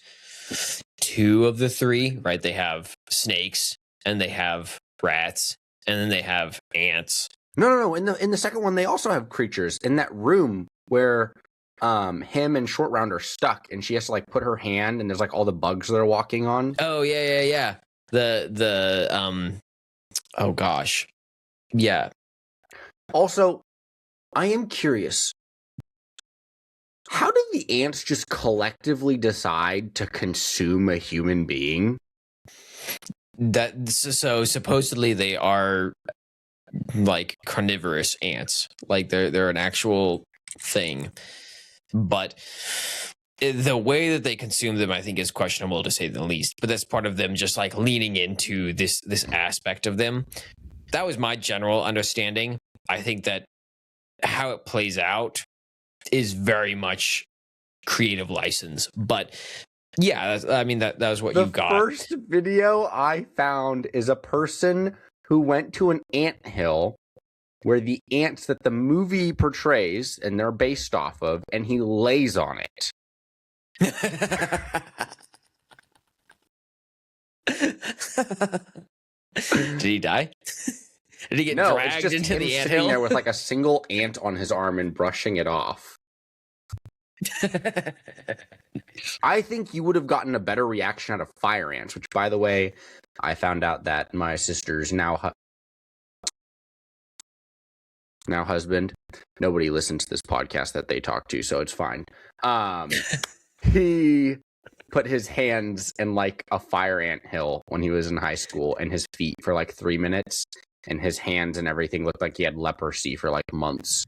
2 of the 3, right? They have snakes and they have rats and then they have ants. No. In the second one, they also have creatures in that room where him and Short Round are stuck, and she has to like put her hand, and there's like all the bugs that are walking on. Oh yeah. Oh gosh, yeah. Also, I am curious. How do the ants just collectively decide to consume a human being? So supposedly they are like carnivorous ants, like they're an actual thing. But the way that they consume them, I think, is questionable to say the least. But that's part of them just like leaning into this aspect of them. That was my general understanding. I think that how it plays out is very much creative license. But yeah, that was what you got. The first video I found is a person who went to an anthill where the ants that the movie portrays and they're based off of, and he lays on it. Did he die? Did he get dragged it's just into him the sitting anthill? there with like a single ant on his arm and brushing it off. I think you would have gotten a better reaction out of fire ants, which, by the way, I found out that my sister's now husband, nobody listens to this podcast that they talk to, so it's fine. He put his hands in like a fire ant hill when he was in high school, and his feet for like 3 minutes, and his hands and everything looked like he had leprosy for like months.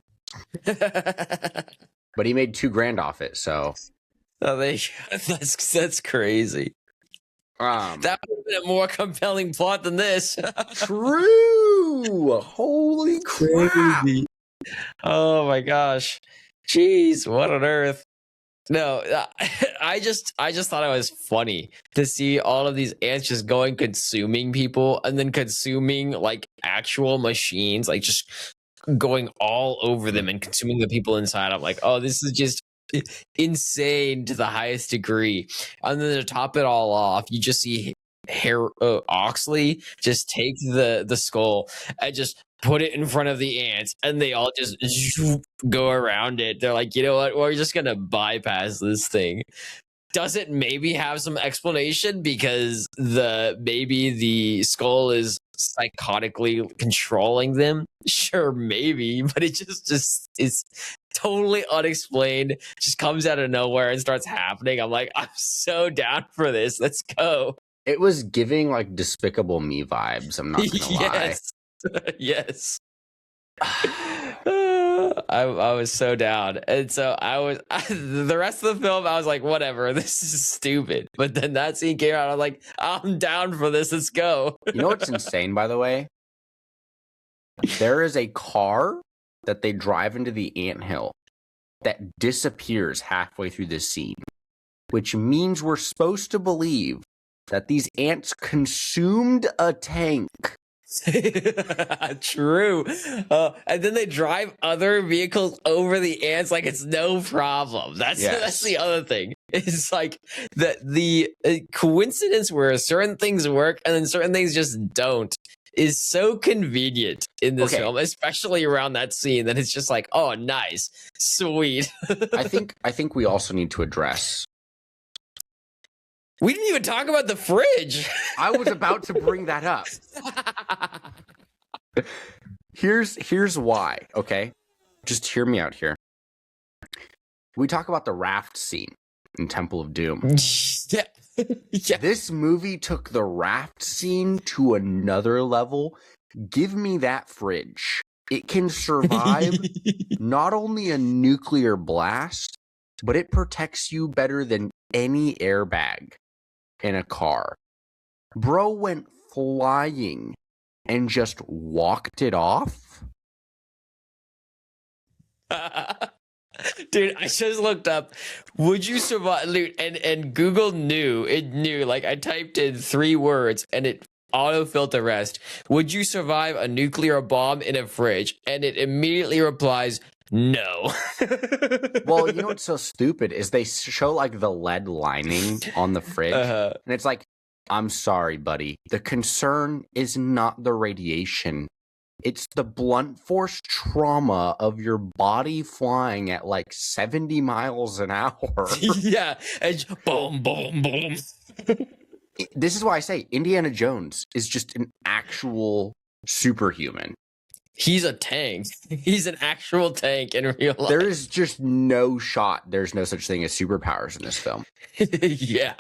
But he made $2,000 off it, so. Oh, that's crazy. That would have been a more compelling plot than this. True. Holy crap. Oh my gosh. Jeez, what on earth? No, I just thought it was funny to see all of these ants just going consuming people and then consuming like actual machines, like just going all over them and consuming the people inside. I'm like, oh, this is just insane to the highest degree. And then to top it all off, you just see Oxley just take the skull and just put it in front of the ants, and they all just go around it. They're like, you know what? We're just gonna bypass this thing. Does it maybe have some explanation because maybe the skull is psychotically controlling them? Sure, maybe, but it just is totally unexplained. Just comes out of nowhere and starts happening. I'm like, I'm so down for this. Let's go. It was giving like Despicable Me vibes. I'm not gonna lie. Yes. I was so down, and so the rest of the film I was like, whatever, this is stupid. But then that scene came out, I'm like, I'm down for this, let's go. You know what's insane, by the way? There is a car that they drive into the anthill that disappears halfway through this scene, which means we're supposed to believe that these ants consumed a tank. True. And then they drive other vehicles over the ants like it's no problem. That's the other thing. It's like the coincidence where certain things work and then certain things just don't is so convenient in this film, especially around that scene, that it's just like, oh, nice, sweet. I think we also need to address. We didn't even talk about the fridge. I was about to bring that up. Here's why, okay? Just hear me out here. We talk about the raft scene in Temple of Doom. Yeah. Yeah. This movie took the raft scene to another level. Give me that fridge. It can survive not only a nuclear blast, but it protects you better than any airbag in a car. Bro went flying and just walked it off. Dude, I just looked up, would you survive? And Google knew, like I typed in 3 words and it autofilled the rest. Would you survive a nuclear bomb in a fridge? And it immediately replies, no. Well, you know what's so stupid is they show like the lead lining on the fridge. And it's like, I'm sorry, buddy. The concern is not the radiation. It's the blunt force trauma of your body flying at like 70 miles an hour. Yeah. And boom, boom, boom. This is why I say Indiana Jones is just an actual superhuman. He's a tank. He's an actual tank in real life. There is just no shot. There's no such thing as superpowers in this film. Yeah.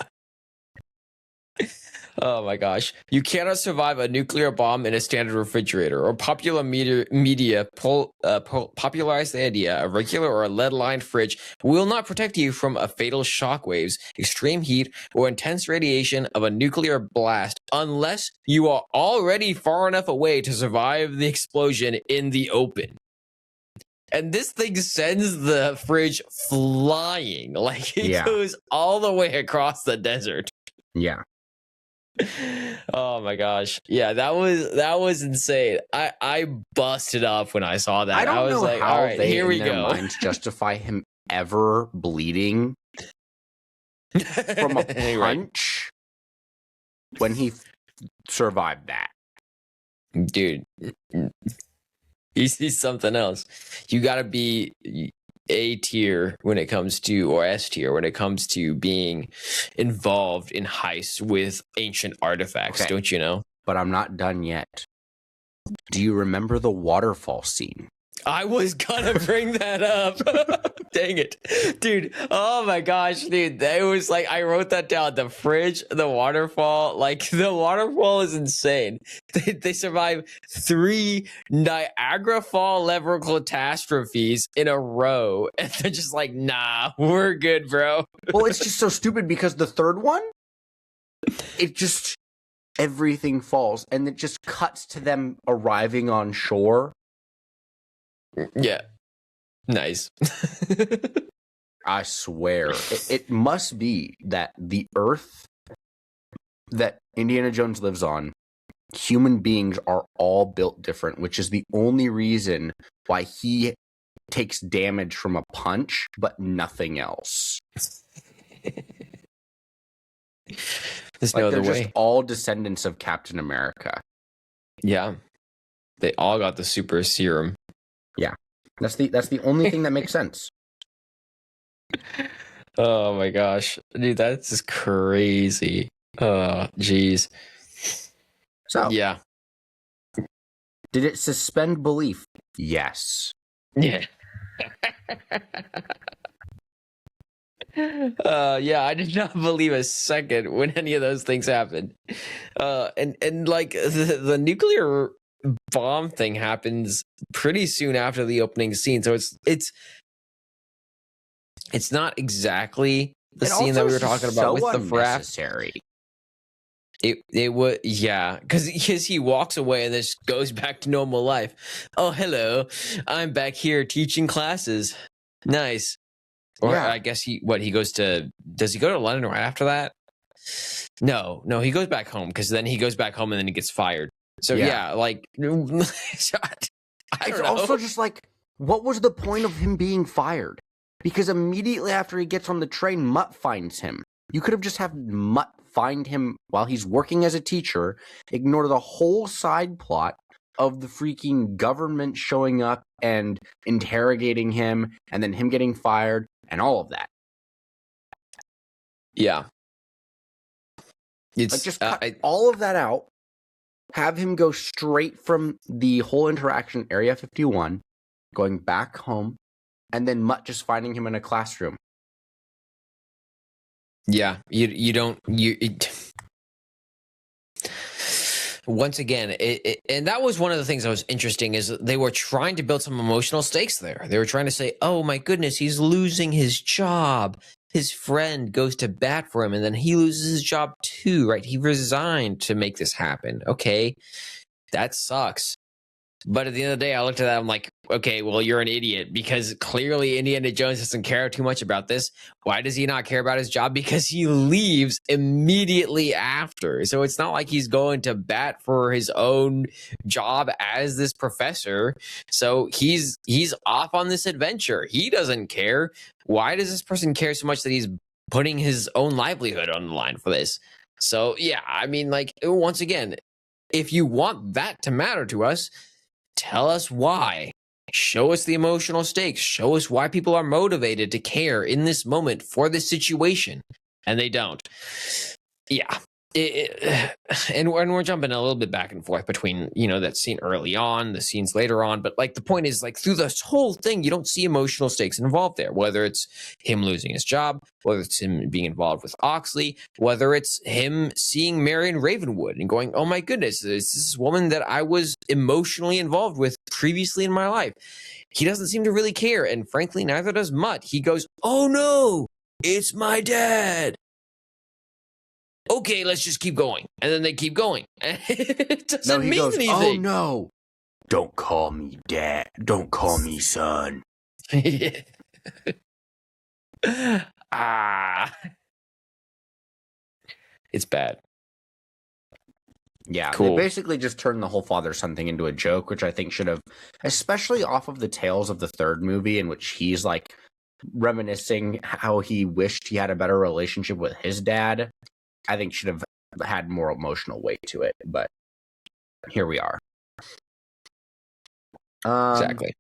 Oh my gosh. You cannot survive a nuclear bomb in a standard refrigerator. Or popular media popularized the idea a regular or a lead-lined fridge will not protect you from a fatal shockwaves, extreme heat, or intense radiation of a nuclear blast unless you are already far enough away to survive the explosion in the open. And this thing sends the fridge flying. Like it goes all the way across the desert. Yeah. Oh my gosh. Yeah, that was insane. I busted up when I saw that. I was know like, how all right, they here we in their go. minds justify him ever bleeding from a punch when he survived that. Dude, he's something else. You gotta be A tier when it comes to, or S tier when it comes to being involved in heists with ancient artifacts, don't you know? But I'm not done yet. Do you remember the waterfall scene I was gonna bring that up. Dang it. Dude. Oh my gosh, dude. It was like I wrote that down. The fridge, the waterfall. Like the waterfall is insane. They survive 3 Niagara Fall level catastrophes in a row. And they're just like, nah, we're good, bro. Well, it's just so stupid because the third one, it just everything falls and it just cuts to them arriving on shore. Yeah. Nice. I swear. It must be that the earth that Indiana Jones lives on, human beings are all built different, which is the only reason why he takes damage from a punch, but nothing else. There's no other they're way. just all descendants of Captain America. Yeah. They all got the super serum. Yeah. That's the only thing that makes sense. Oh my gosh. Dude, that's just crazy. Oh, jeez. So, Yeah. did it suspend belief? Yes. Yeah. Yeah, I did not believe a second when any of those things happened. And like the nuclear bomb thing happens pretty soon after the opening scene, so it's not exactly the scene that we were talking about with the raft. It was, yeah, because he walks away and this goes back to normal life. Oh, hello, I'm back here teaching classes. Nice. Or yeah. I guess he does he go to London right after that? No, he goes back home because then he goes back home and then he gets fired. So yeah like it's also just like, what was the point of him being fired? Because immediately after he gets on the train, Mutt finds him. You could have just had Mutt find him while he's working as a teacher, ignore the whole side plot of the freaking government showing up and interrogating him, and then him getting fired, and all of that. Yeah. It's like just cut all of that out, have him go straight from the whole interaction at Area 51, going back home, and then Mutt just finding him in a classroom. Yeah, once again, and that was one of the things that was interesting is they were trying to build some emotional stakes there. They were trying to say, oh my goodness, he's losing his job. His friend goes to bat for him and then he loses his job too, right? He resigned to make this happen. Okay, that sucks. But at the end of the day, I looked at that, I'm like, okay, well, you're an idiot because clearly Indiana Jones doesn't care too much about this. Why does he not care about his job? Because he leaves immediately after. So it's not like he's going to bat for his own job as this professor. So he's off on this adventure. He doesn't care. Why does this person care so much that he's putting his own livelihood on the line for this? So, yeah, I mean, like, once again, if you want that to matter to us, tell us why. Show us the emotional stakes. Show us why people are motivated to care in this moment for this situation. And they don't. Yeah. And we're jumping a little bit back and forth between, that scene early on, the scenes later on. But like the point is, like, through this whole thing, you don't see emotional stakes involved there, whether it's him losing his job, whether it's him being involved with Oxley, whether it's him seeing Marion Ravenwood and going, oh my goodness, this is this woman that I was emotionally involved with previously in my life. He doesn't seem to really care. And frankly, neither does Mutt. He goes, oh no, it's my dad. Okay, let's just keep going. And then they keep going. It doesn't mean anything. Oh, no. Don't call me dad. Don't call me son. It's bad. Yeah, cool. They basically just turned the whole father-son thing into a joke, which I think should have, especially off of the tales of the third movie, in which he's like reminiscing how he wished he had a better relationship with his dad. I think should have had more emotional weight to it, but here we are. Exactly.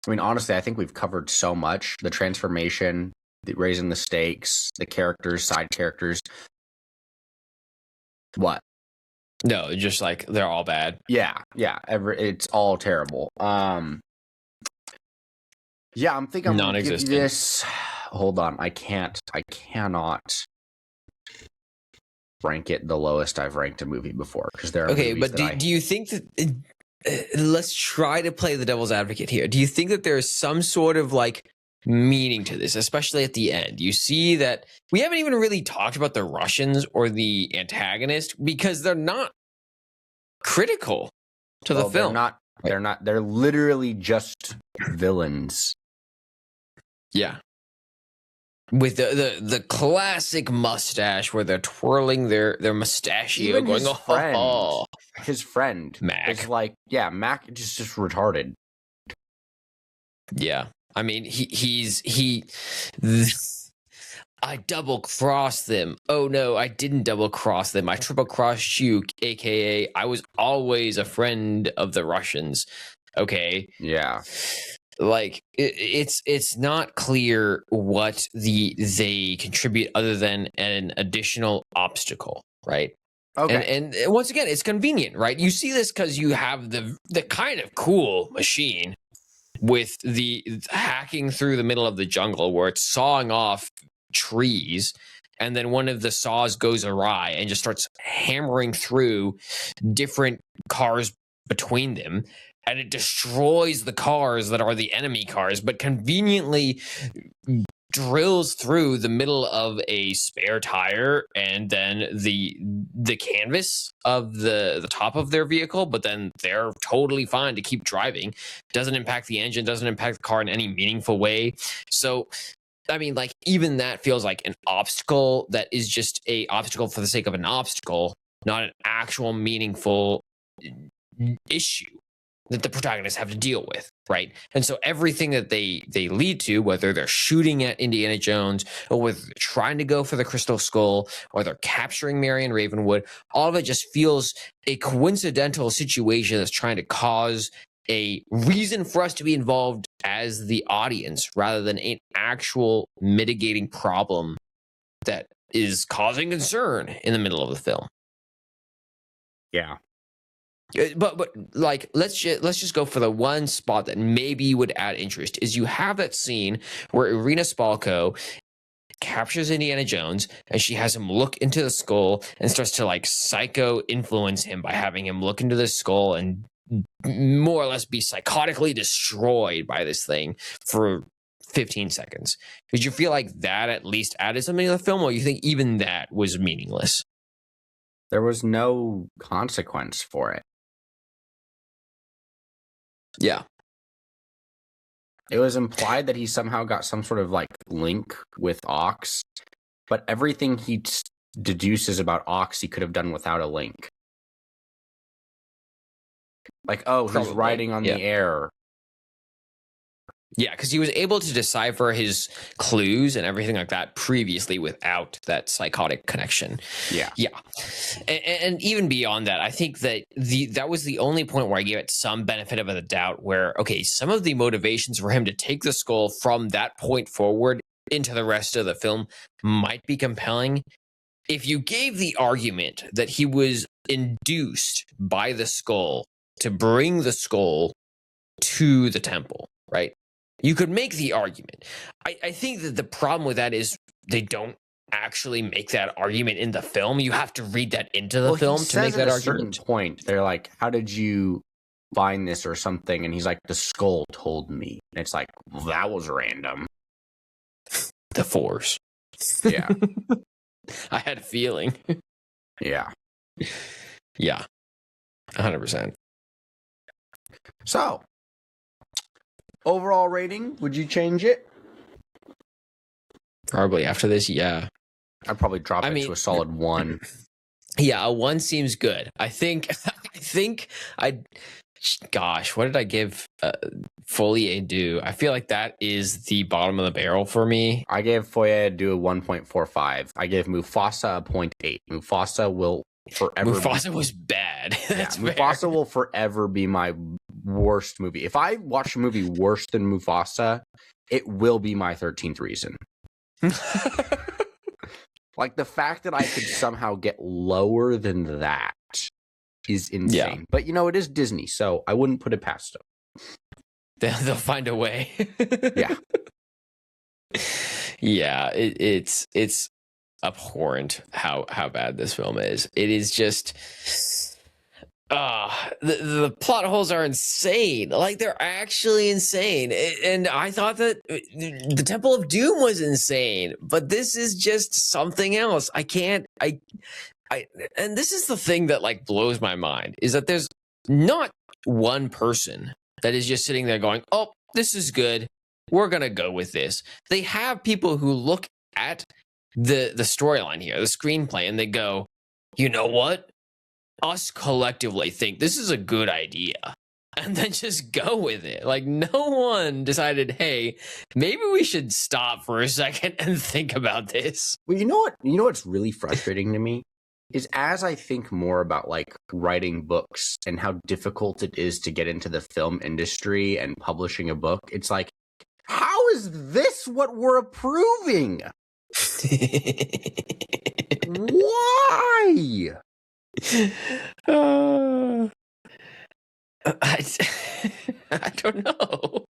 I mean, honestly, I think we've covered so much. The transformation, raising the stakes, the characters, side characters. What? No, just like they're all bad. Yeah. It's all terrible. Yeah, I'm thinking I'm gonna give you this. Hold on, I cannot rank it the lowest I've ranked a movie before because there are movies but do you think that? Let's try to play the devil's advocate here. Do you think that there is some sort of like meaning to this, especially at the end? You see that we haven't even really talked about the Russians or the antagonist because they're not critical to the film. They're not. They're literally just villains. Yeah. With the classic mustache where they're twirling their mustachio, Even his friend Mac is like, yeah, Mac just retarded. Yeah, I mean I double crossed them. Oh no, I didn't double cross them. I triple crossed you, aka I was always a friend of the Russians. Okay. Yeah. Like it's not clear what they contribute other than an additional obstacle, right? Okay. And once again, it's convenient, right? You see this because you have the kind of cool machine with the hacking through the middle of the jungle where it's sawing off trees, and then one of the saws goes awry and just starts hammering through different cars between them, and it destroys the cars that are the enemy cars, but conveniently drills through the middle of a spare tire and then the canvas of the top of their vehicle, but then they're totally fine to keep driving. Doesn't impact the engine, doesn't impact the car in any meaningful way. So I mean, like, even that feels like an obstacle that is just a obstacle for the sake of an obstacle, not an actual meaningful issue that the protagonists have to deal with, right? And so everything that they lead to, whether they're shooting at Indiana Jones or whether they're trying to go for the Crystal Skull or they're capturing Marion Ravenwood, all of it just feels a coincidental situation that's trying to cause a reason for us to be involved as the audience rather than an actual mitigating problem that is causing concern in the middle of the film. Yeah. But like let's just go for the one spot that maybe would add interest is you have that scene where Irina Spalko captures Indiana Jones and she has him look into the skull and starts to like psycho influence him by having him look into the skull and more or less be psychotically destroyed by this thing for 15 seconds. Did you feel like that at least added something to the film, or you think even that was meaningless? There was no consequence for it. Yeah. It was implied that he somehow got some sort of like link with Ox, but everything he deduces about Ox he could have done without a link. Like, oh, he's riding on the air. Yeah, because he was able to decipher his clues and everything like that previously without that psychotic connection. Yeah. And even beyond that, I think that that was the only point where I gave it some benefit of the doubt where, okay, some of the motivations for him to take the skull from that point forward into the rest of the film might be compelling. If you gave the argument that he was induced by the skull to bring the skull to the temple, right? You could make the argument. I think that the problem with that is they don't actually make that argument in the film. You have to read that into the film to make that argument. At a certain point, they're like, how did you find this or something? And he's like, the skull told me. And it's like, well, that was random. The Force. Yeah. I had a feeling. Yeah. Yeah. 100%. So, overall rating, would you change it? Probably after this, yeah. I'd probably drop it to a solid 1. Yeah, a 1 seems good. I think gosh, what did I give Folie à Deux? I feel like that is the bottom of the barrel for me. I gave Folie à Deux a 1.45. I gave Mufasa a 0.8. Mufasa will forever was bad. Mufasa will forever be my worst movie. If I watch a movie worse than Mufasa, it will be my 13th reason. Like the fact that I could somehow get lower than that is insane. But, it is Disney, so I wouldn't put it past them. They'll find a way. Yeah. Yeah, it's abhorrent how bad this film is. It is just the plot holes are insane. Like, they're actually insane. And I thought that the Temple of Doom was insane, but this is just something else. And this is the thing that like blows my mind, is that there's not one person that is just sitting there going, "Oh, this is good. We're going to go with this." They have people who look at the storyline here, the screenplay, and they go, "You know what? Us collectively think this is a good idea." And then just go with it. Like, no one decided, hey, maybe we should stop for a second and think about this. Well, you know what's really frustrating to me is, as I think more about like writing books and how difficult it is to get into the film industry and publishing a book, it's like, how is this what we're approving? Why? I don't know.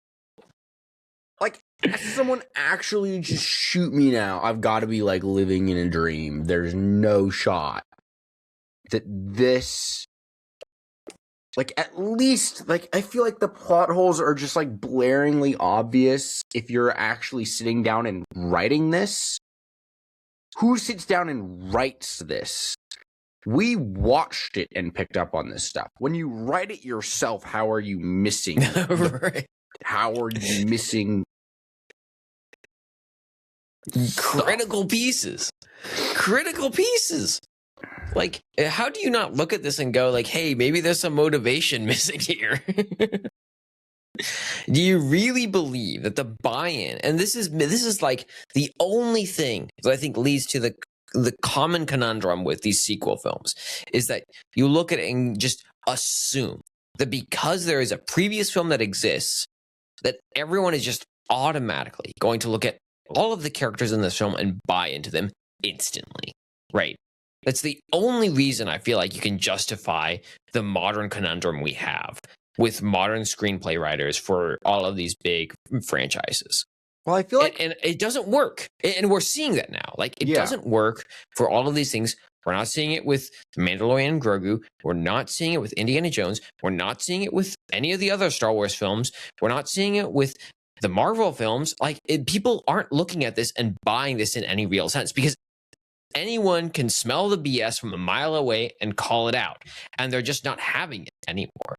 Like, someone actually just shoot me now. I've got to be like living in a dream. There's no shot that this, like, at least, like, I feel like the plot holes are just like blaringly obvious if you're actually sitting down and writing this. Who sits down and writes this? We watched it and picked up on this stuff. When you write it yourself, how are you missing? Right. How are you missing critical pieces? Critical pieces. Like, how do you not look at this and go like, hey, maybe there's some motivation missing here? Do you really believe that the buy-in, and this is like the only thing that I think leads to the common conundrum with these sequel films, is that you look at it and just assume that because there is a previous film that exists, that everyone is just automatically going to look at all of the characters in this film and buy into them instantly, right? That's the only reason I feel like you can justify the modern conundrum we have with modern screenplay writers for all of these big franchises. Well, I feel like... And it doesn't work. And we're seeing that now. Like, it doesn't work for all of these things. We're not seeing it with Mandalorian and Grogu. We're not seeing it with Indiana Jones. We're not seeing it with any of the other Star Wars films. We're not seeing it with the Marvel films. Like, people aren't looking at this and buying this in any real sense, because anyone can smell the BS from a mile away and call it out. And they're just not having it anymore.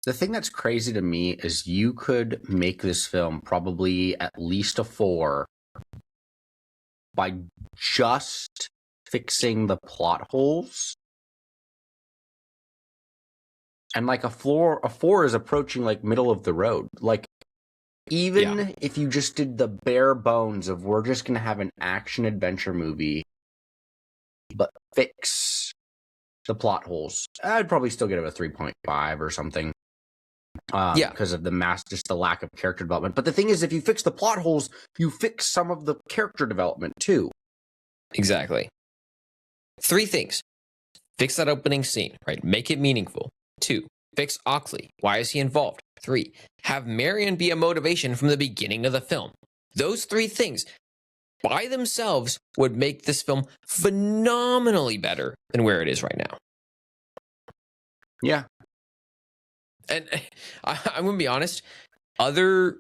The thing that's crazy to me is you could make this film probably at least a 4 by just fixing the plot holes. And like a 4 is approaching like middle of the road. Like, even if you just did the bare bones of, we're just going to have an action adventure movie, but fix the plot holes, I'd probably still give it a 3.5 or something. Because of the lack of character development. But the thing is, if you fix the plot holes, you fix some of the character development too. Exactly. 3 things. Fix that opening scene, right? Make it meaningful. 2, fix Oxley. Why is he involved? 3, have Marion be a motivation from the beginning of the film. Those 3 things by themselves would make this film phenomenally better than where it is right now. Yeah. And I'm going to be honest, other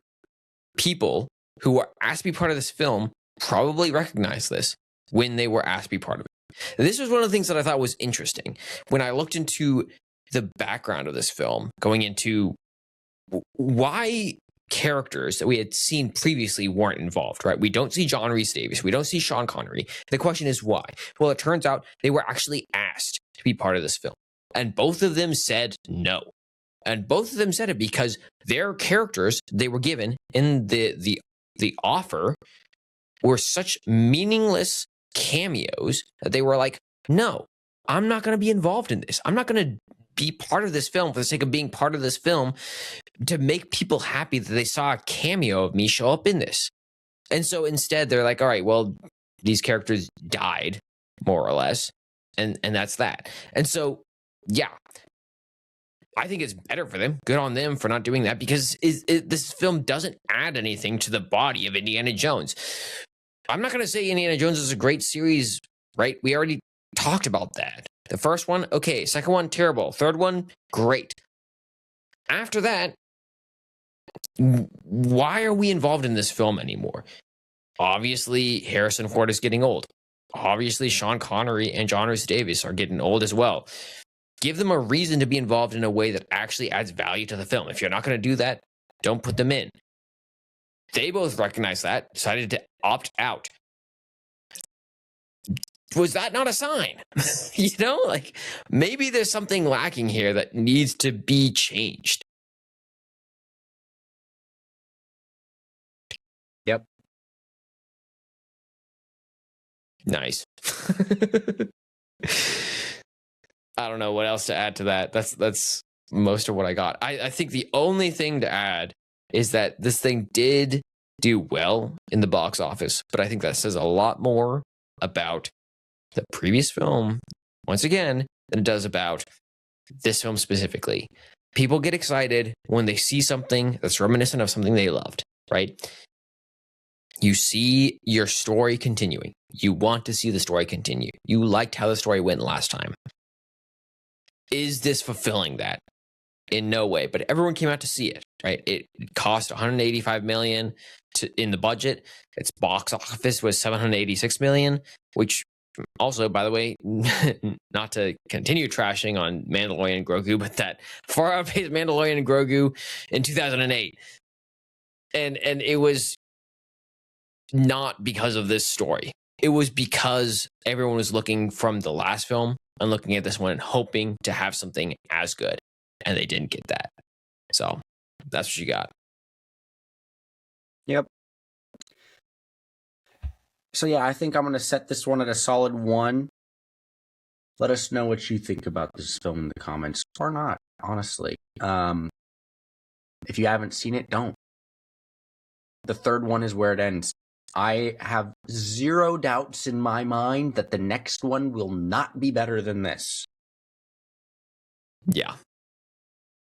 people who were asked to be part of this film probably recognized this when they were asked to be part of it. And this was one of the things that I thought was interesting. When I looked into the background of this film, going into why characters that we had seen previously weren't involved, right? We don't see John Rhys Davies. We don't see Sean Connery. The question is why? Well, it turns out they were actually asked to be part of this film. And both of them said no. And both of them said it because their characters they were given in the offer were such meaningless cameos that they were like, no, I'm not going to be involved in this. I'm not going to be part of this film for the sake of being part of this film to make people happy that they saw a cameo of me show up in this. And so instead they're like, all right, well, these characters died. more or less. And that's that. And so, yeah, I think it's better for them. Good on them for not doing that, because this film doesn't add anything to the body of Indiana Jones. I'm not going to say Indiana Jones is a great series, right? We already talked about that. The first one, okay. Second one, terrible. Third one, great. After that, why are we involved in this film anymore? Obviously, Harrison Ford is getting old. Obviously, Sean Connery and John Rhys Davies are getting old as well. Give them a reason to be involved in a way that actually adds value to the film. If you're not going to do that, don't put them in. They both recognized that, decided to opt out. Was that not a sign? Like, maybe there's something lacking here that needs to be changed. Yep. Nice. I don't know what else to add to that. That's most of what I got. I think the only thing to add is that this thing did do well in the box office, but I think that says a lot more about the previous film, once again, than it does about this film specifically. People get excited when they see something that's reminiscent of something they loved, right? You see your story continuing. You want to see the story continue. You liked how the story went last time. Is this fulfilling that? In no way, but everyone came out to see it, right? It cost $185 million in the budget. Its box office was $786 million, which also, by the way, not to continue trashing on Mandalorian and Grogu, but that far outpaced Mandalorian and Grogu in 2008. And it was not because of this story. It was because everyone was looking from the last film and looking at this one and hoping to have something as good. And they didn't get that. So that's what you got. Yep. So yeah, I think I'm going to set this one at a solid 1. Let us know what you think about this film in the comments, or not, honestly. If you haven't seen it, don't. The third one is where it ends. I have zero doubts in my mind that the next one will not be better than this. Yeah.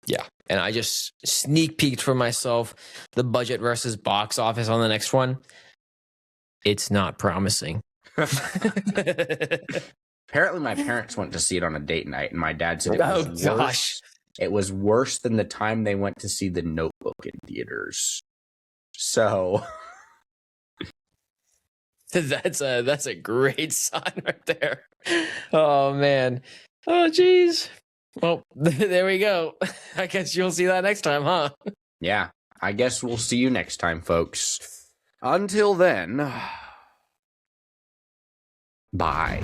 Yeah. And I just sneak peeked for myself the budget versus box office on the next one. It's not promising. Apparently, my parents went to see it on a date night, and my dad said it was worse. It was worse than the time they went to see The Notebook in theaters. So that's a great sign right there. Oh man. Oh geez. Well, there we go. I guess you'll see that next time, huh? Yeah, I guess we'll see you next time, folks. Until then, bye.